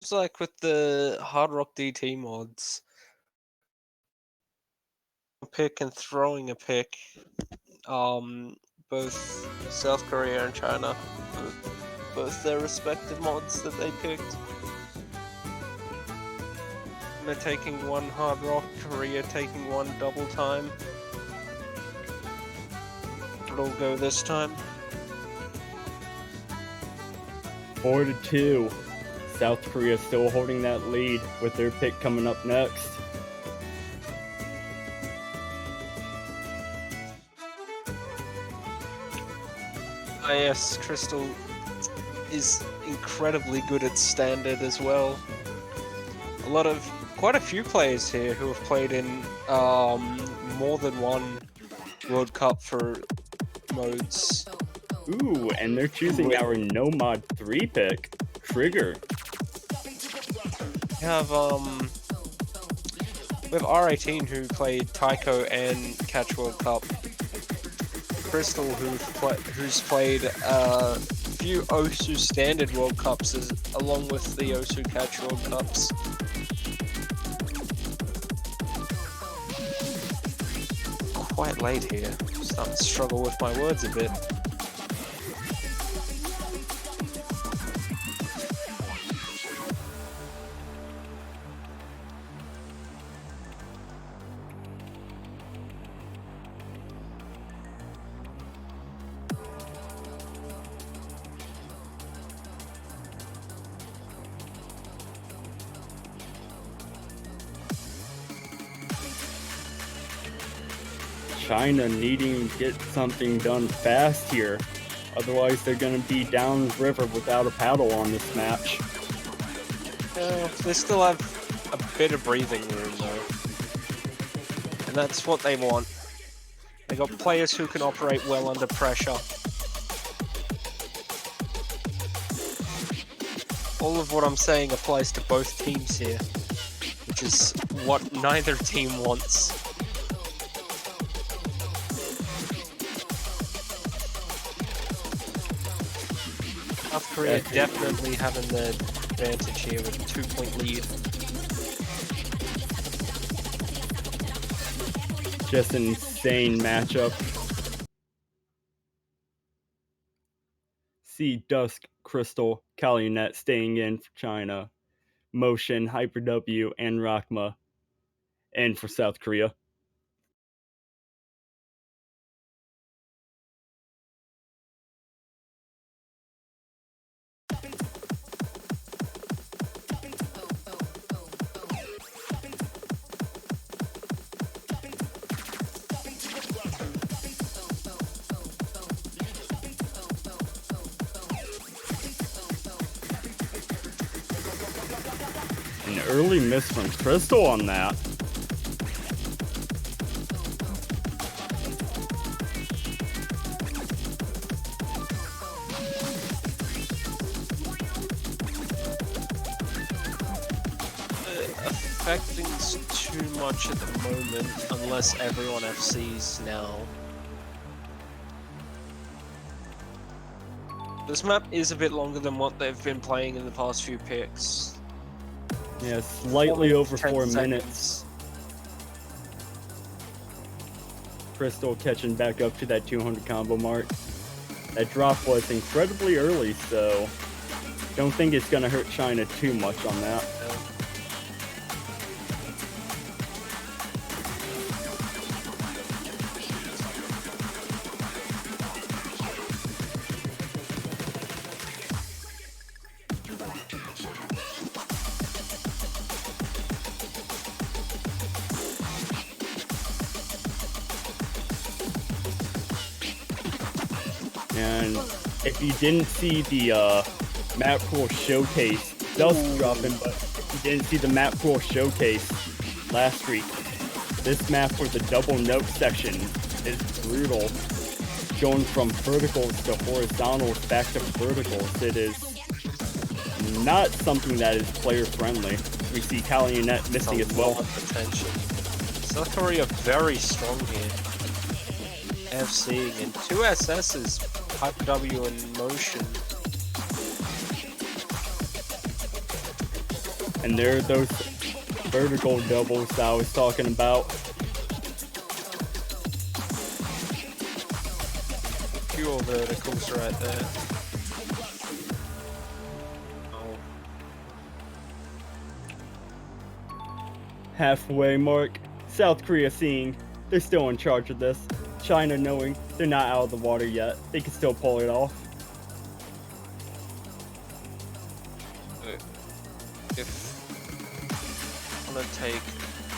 It's like with the Hard Rock DT mods. Pick and throwing a pick. Both South Korea and China, both their respective mods that they picked. They're taking one Hard Rock, Korea taking one double time. It'll go this time. 4-2. South Korea still holding that lead with their pick coming up next. Yes, Crystal is incredibly good at standard as well. Quite a few players here who have played in more than one World Cup for modes. Ooh, and they're choosing our No Mod 3 pick, Trigger. We have R18 who played Taiko and Catch World Cup. Crystal who's played a few Osu Standard World Cups along with the Osu Catch World Cups. Quite late here. Starting to struggle with my words a bit. China needing to get something done fast here. Otherwise, they're going to be downriver without a paddle on this match. They still have a bit of breathing room though. And that's what they want. They got players who can operate well under pressure. All of what I'm saying applies to both teams here, which is what neither team wants. South Korea definitely having the advantage here with a 2-point lead. Just an insane matchup. See Dusk, Crystal, Calumet staying in for China. Motion, Hyper W, and Rakma in for South Korea. An early miss from Crystal on that. Affecting too much at the moment, unless everyone FCs now. This map is a bit longer than what they've been playing in the past few picks. Yeah, slightly over 4 minutes. Crystal catching back up to that 200 combo mark. That drop was incredibly early, so don't think it's going to hurt China too much on that. And if you didn't see the map pool showcase, Dusk dropping, but if you didn't see the map pool showcase last week, this map for the double note section is brutal. Going from verticals to horizontals back to verticals, it is not something that is player friendly. We see Calumet missing as well. Attention. South Korea very strong here. FCing and 2 SS's, Hyper W and Motion. And there are those vertical doubles that I was talking about. Pure verticals right there. Halfway mark. South Korea seeing they're still in charge of this. China knowing they're not out of the water yet. They can still pull it off. If I want to take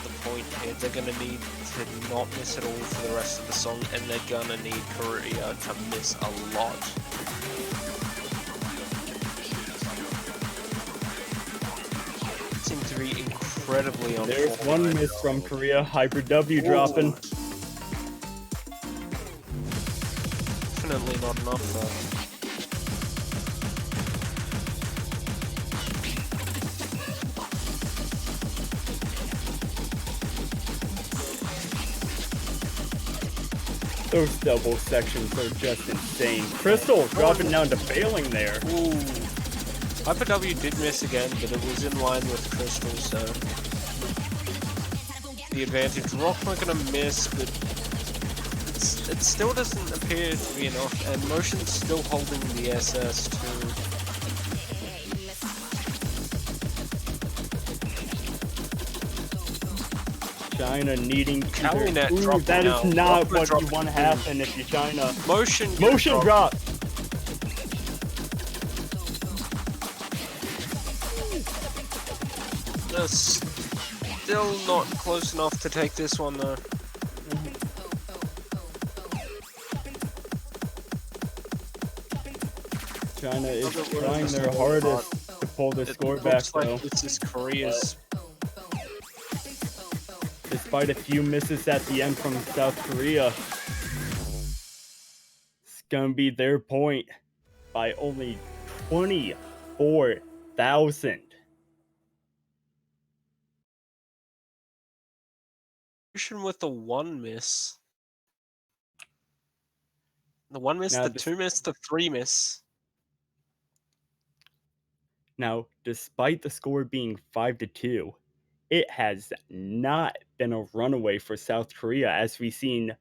the point here, they're going to need to not miss it all for the rest of the song, and they're going to need Korea to miss a lot. Seem to be incredibly on There's form one right miss now. from Korea. Hyper W dropping. Definitely not enough though. Those double sections are just insane. Crystal dropping down to failing there. Ooh. Hyper W did miss again, but it was in line with Crystal, so the advantage. Rockma gonna miss, but it still doesn't appear to be enough, and Motion's still holding the SS too. China needing Calumet to. Ooh, dropping that is out. not Rockma what you dropping want to too. happen if you're China. Motion Drop. Still not close enough to take this one though. China is Doesn't work trying for their score, hardest to pull the It score looks back, like though. this is Korea's. Despite a few misses at the end from South Korea, it's gonna be their point by only 24,000. With the one miss. The one miss, Now the this- two miss, the three miss. Now, despite the score being 5-2, it has not been a runaway for South Korea, as we've seen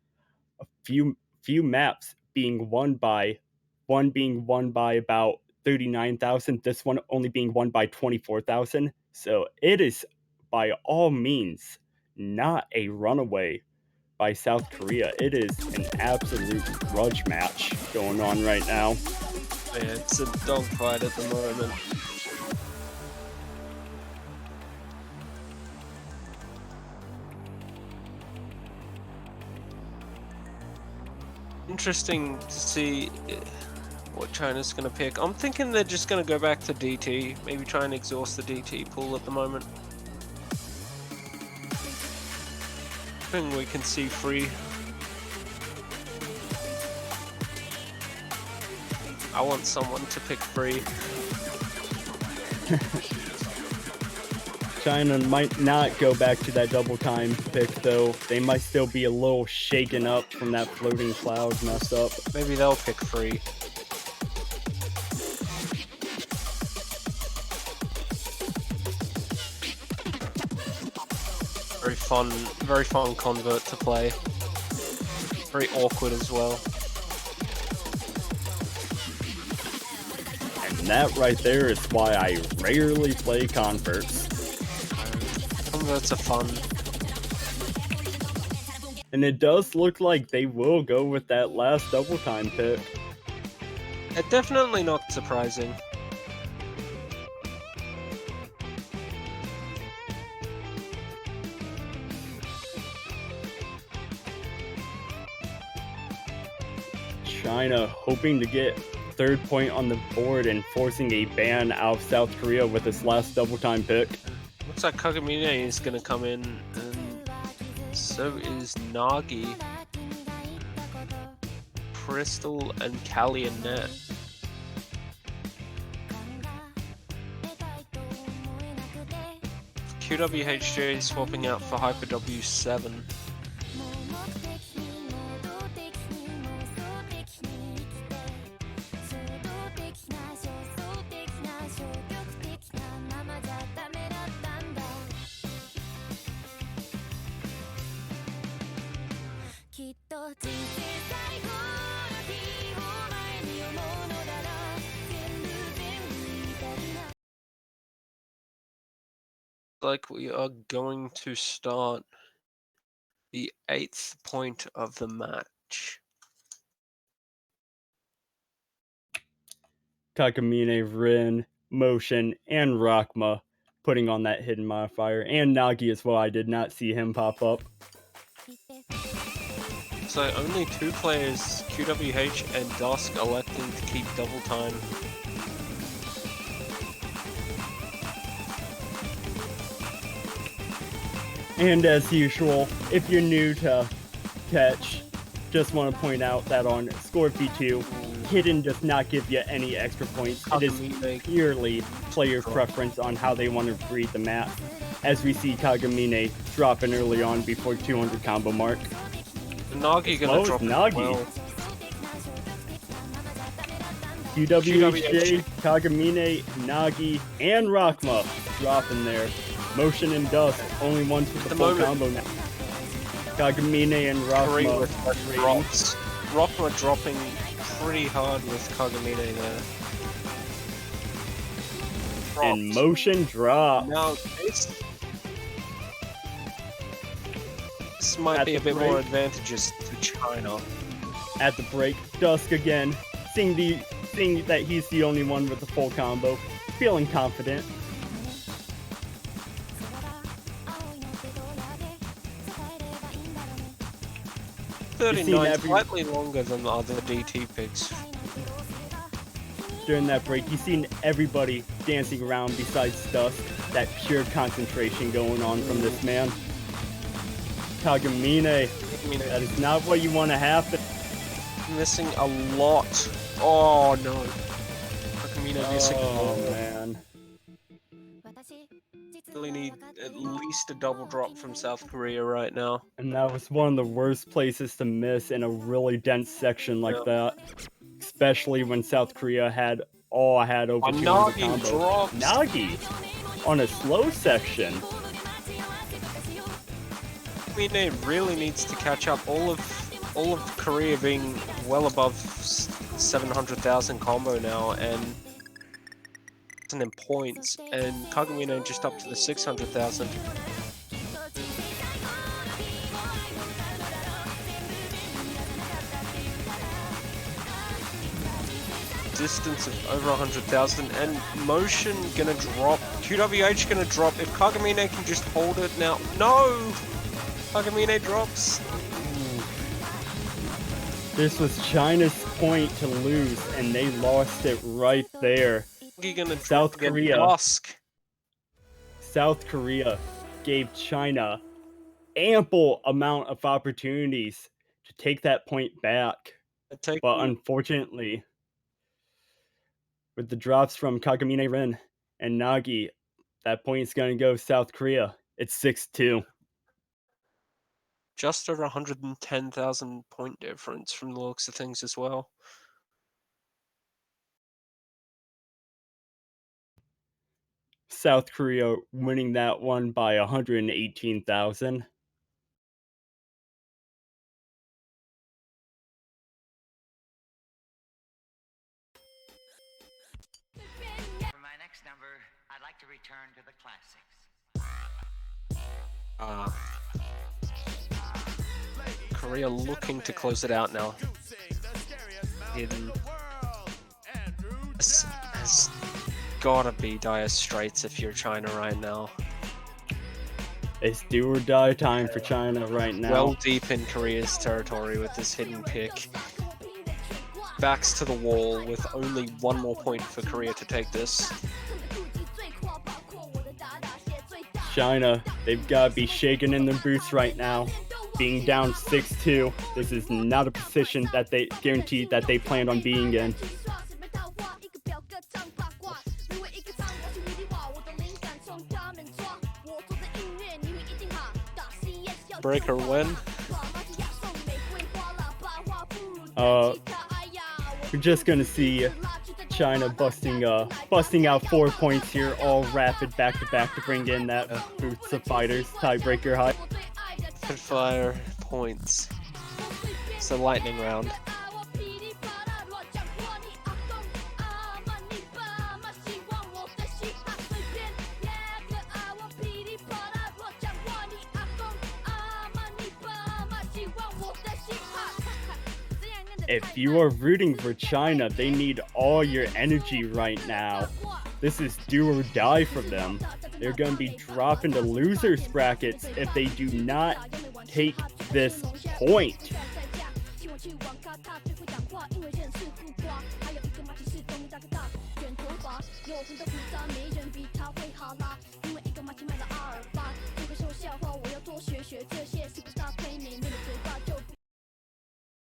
a few maps being won by about 39,000, this one only being won by 24,000. So it is by all means not a runaway by South Korea. It is an absolute grudge match going on right now. Yeah, it's a dogfight at the moment. Interesting to see what China's going to pick. I'm thinking they're just going to go back to DT, maybe try and exhaust the DT pool at the moment. Hoping we can see free. I want someone to pick free. China might not go back to that double time pick, though. They might still be a little shaken up from that floating cloud mess up. Maybe they'll pick free. Very fun convert to play. Very awkward as well. And that right there is why I rarely play converts. Converts are fun. And it does look like they will go with that last double time pick. It's definitely not surprising. China hoping to get third point on the board and forcing a ban out of South Korea with this last double time pick. Looks like Kagamine is going to come in, and so is Nagi, Crystal, and Callie and Net. QWHJ swapping out for Hyper W7. Like we are going to start the 8th point of the match. Kakamine, Rin, Motion, and Rakma putting on that hidden modifier, and Nagi as well. I did not see him pop up. So only 2 players, QWH and Dusk, electing to keep double time. And as usual, if you're new to Catch, just want to point out that on Scorpy 2, Hidden does not give you any extra points. It is purely player preference on how they want to read the map. As we see Kagamine dropping early on before 200 combo mark. Nagi gonna drop Nagi. well. QWHJ, Kagamine, Nagi, and Rakma dropping there. Motion and Dusk, only ones with the full combo now. Kagamine and Three Rakma. with drops. Rakma dropping pretty hard with Kagamine there. And Motion drop. Now this might be a bit more advantageous to China. At the break, Dusk again, seeing that he's the only one with the full combo, feeling confident. 39, slightly longer than the other DT picks. during that break, you seen everybody dancing around besides Dusk. That pure concentration going on from this man. Kagamine, that is not what you want to happen. Missing a lot. Oh no. Kagamine missing a lot. Oh man. Really need at least a double drop from South Korea right now. And that was one of the worst places to miss in a really dense section like that. Especially when South Korea had over 200 Nagi combos. drops. Nagi on a slow section. I mean, it really needs to catch up. All of Korea being well above 700,000 combo now, and in points, and Kagamine just up to the 600,000. Distance of over 100,000, and Motion gonna drop. QWH gonna drop. If Kagamine can just hold it now. No! Kagamine drops. This was China's point to lose, and they lost it right there. South Korea. Dusk. South Korea gave China ample amount of opportunities to take that point back. But unfortunately, with the drops from Kagamine Ren and Nagi, that point is going to go South Korea. It's 6-2. Just over 110,000 point difference from the looks of things as well. South Korea winning that one by 118,000. For my next number, I'd like to return to the classics. Korea looking to close it out now. Has gotta be dire straits if you're China right now. It's do or die time for China right now. Well deep in Korea's territory with this hidden pick. Backs to the wall with only one more point for Korea to take this. China, they've got to be shaking in their boots right now. Being down 6-2, this is not a position that they guaranteed that they planned on being in. Breaker win. We're just gonna see China busting out 4 points here, all rapid back to back to bring in that Boots of Fighters tiebreaker high. Rapid fire points. It's a lightning round. If you are rooting for China, they need all your energy right now. This is do or die for them. They're going to be dropping to losers brackets if they do not take this point.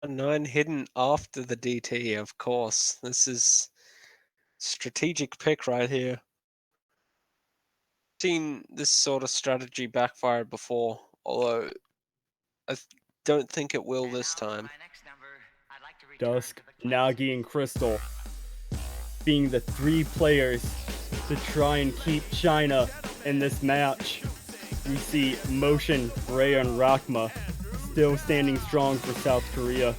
A 9 hidden after the DT, of course. This is strategic pick right here. Seen this sort of strategy backfire before, although I don't think it will this time. Dusk, Nagi, and Crystal being the 3 players to try and keep China in this match. We see Motion, Rhea, and Rakma still standing strong for South Korea.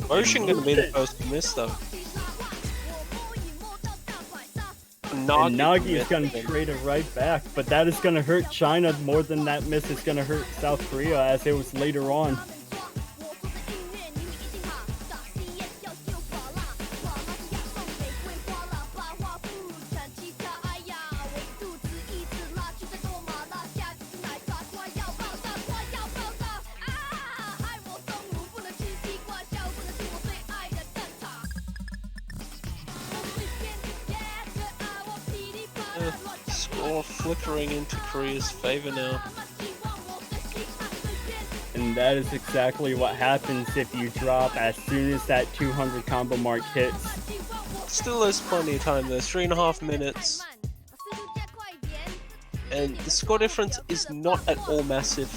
Motion gonna be the first to miss though. And Nagi is going to trade it right back, but that is going to hurt China more than that miss is going to hurt South Korea, as it was later on. score flickering into Korea's favor now. And that is exactly what happens if you drop as soon as that 200 combo mark hits. Still there's plenty of time though, 3.5 minutes. And the score difference is not at all massive.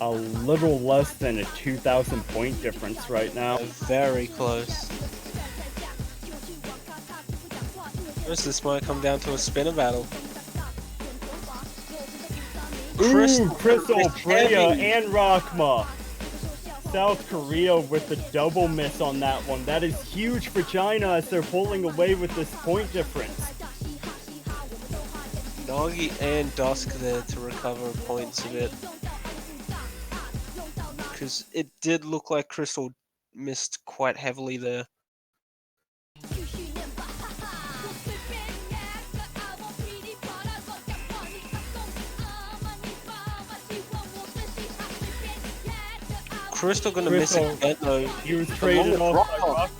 A little less than a 2,000 point difference right now. Very close. First, this might come down to a spinner battle. Ooh, Crystal, Freya, heavy. and Rakma. South Korea with the double miss on that one. That is huge for China as they're pulling away with this point difference. Nagi and Dusk there to recover points a bit. Because it did look like Crystal missed quite heavily there. Crystal gonna miss Crystal, again though. He was traded Along with off by Rakma.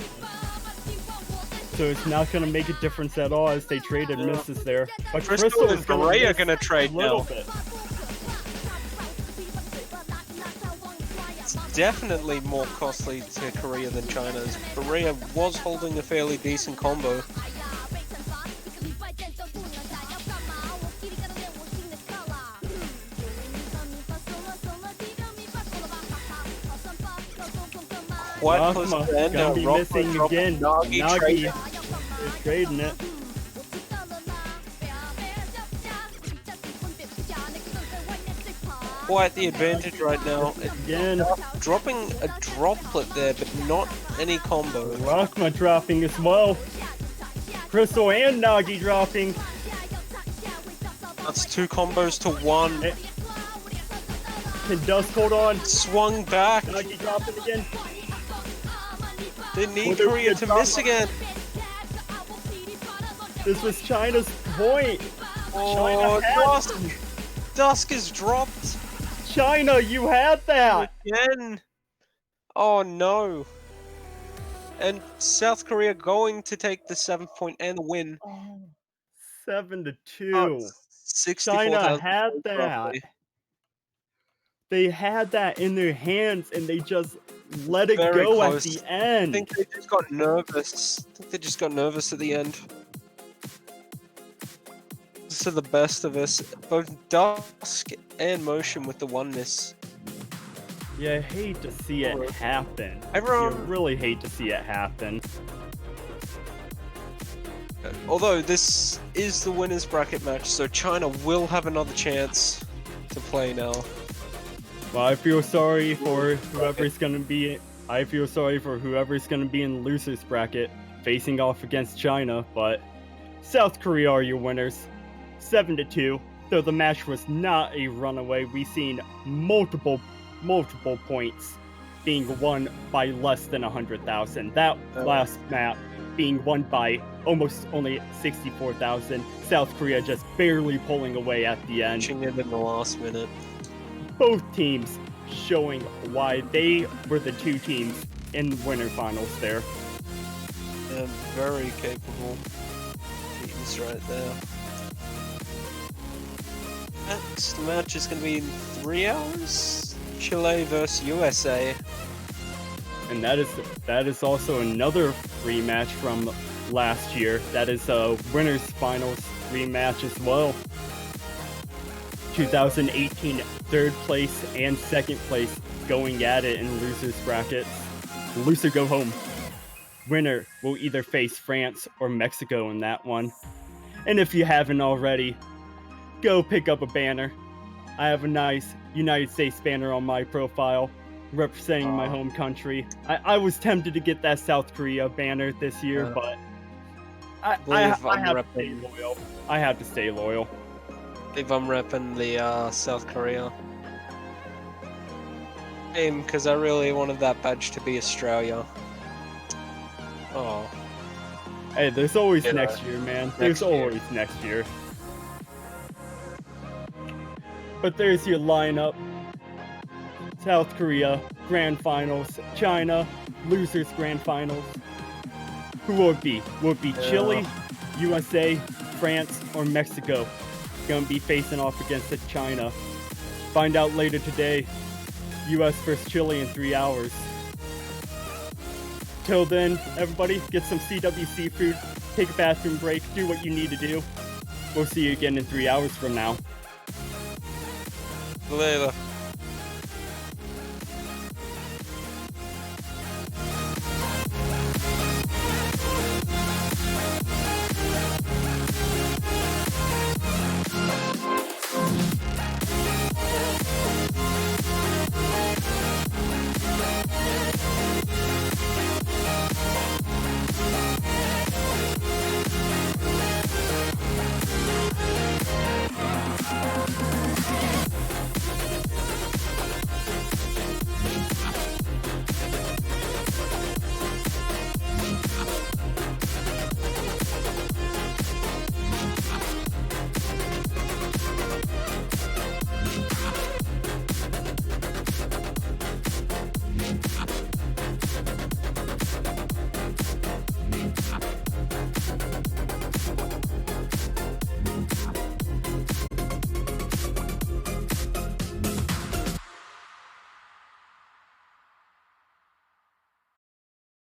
So it's not going to make a difference at all as they traded misses there. But Crystal and is gonna Freya miss gonna trade a little now. bit. It's definitely more costly to Korea than China's. Korea was holding a fairly decent combo. Quite close to the Rakma end gonna now. be Rakma missing dropping again. Nagi Nagi trading. is trading it. Quite the advantage right now. Again, Dropping a droplet there, but not any combo. Rakma dropping as well. Crystal and Nagi dropping. That's 2 combos to 1. Can Dusk hold on? Swung back. Nagi dropping again. They need Well, Korea to miss again. This was China's point. Oh, China had Dusk. Dusk is dropped China, you had that. again. Oh no. And South Korea going to take the 7th point and the win. 7-2. Oh, 64,000 China had points that. roughly. They had that in their hands and they just let it Very go close. at the I end. think they just got nervous. At the end. To the best of us, both Dusk and Motion with the 1 miss. You hate to see it happen. You Everyone, really hate to see it happen. although this is the winners bracket match, so China will have another chance to play now. Well, I feel sorry for whoever's gonna be. I feel sorry for whoever's gonna be in the losers bracket facing off against China, but South Korea are your winners. 7-2. Though the match was not a runaway, we seen multiple points being won by less than 100,000. That last map being won by almost only 64,000. South Korea just barely pulling away at the end. Punching it in the last minute. Both teams showing why they were the 2 teams in winter finals there. And very capable teams right there. Next match is going to be in 3 hours. Chile versus USA. And that is also another rematch from last year. That is a winners finals rematch as well. 2018 third place and second place going at it in losers brackets. Loser go home. Winner will either face France or Mexico in that one. And if you haven't already, go pick up a banner. I have a nice United States banner on my profile representing my home country. I was tempted to get that South Korea banner this year, but I have to stay loyal. I have to stay loyal. I believe I'm repping the South Korea. Because I really wanted that badge to be Australia. Oh. Hey, there's always Yeah. next year, man. There's Next year. always next year. But there's your lineup. South Korea, Grand Finals. China, Losers Grand Finals. Who will it be? Will it be Chile, USA, France or Mexico gonna be facing off against China. Find out later today. US versus Chile in 3 hours. Till then, everybody, get some CWC food, take a bathroom break, do what you need to do. We'll see you again in 3 hours from now. Later.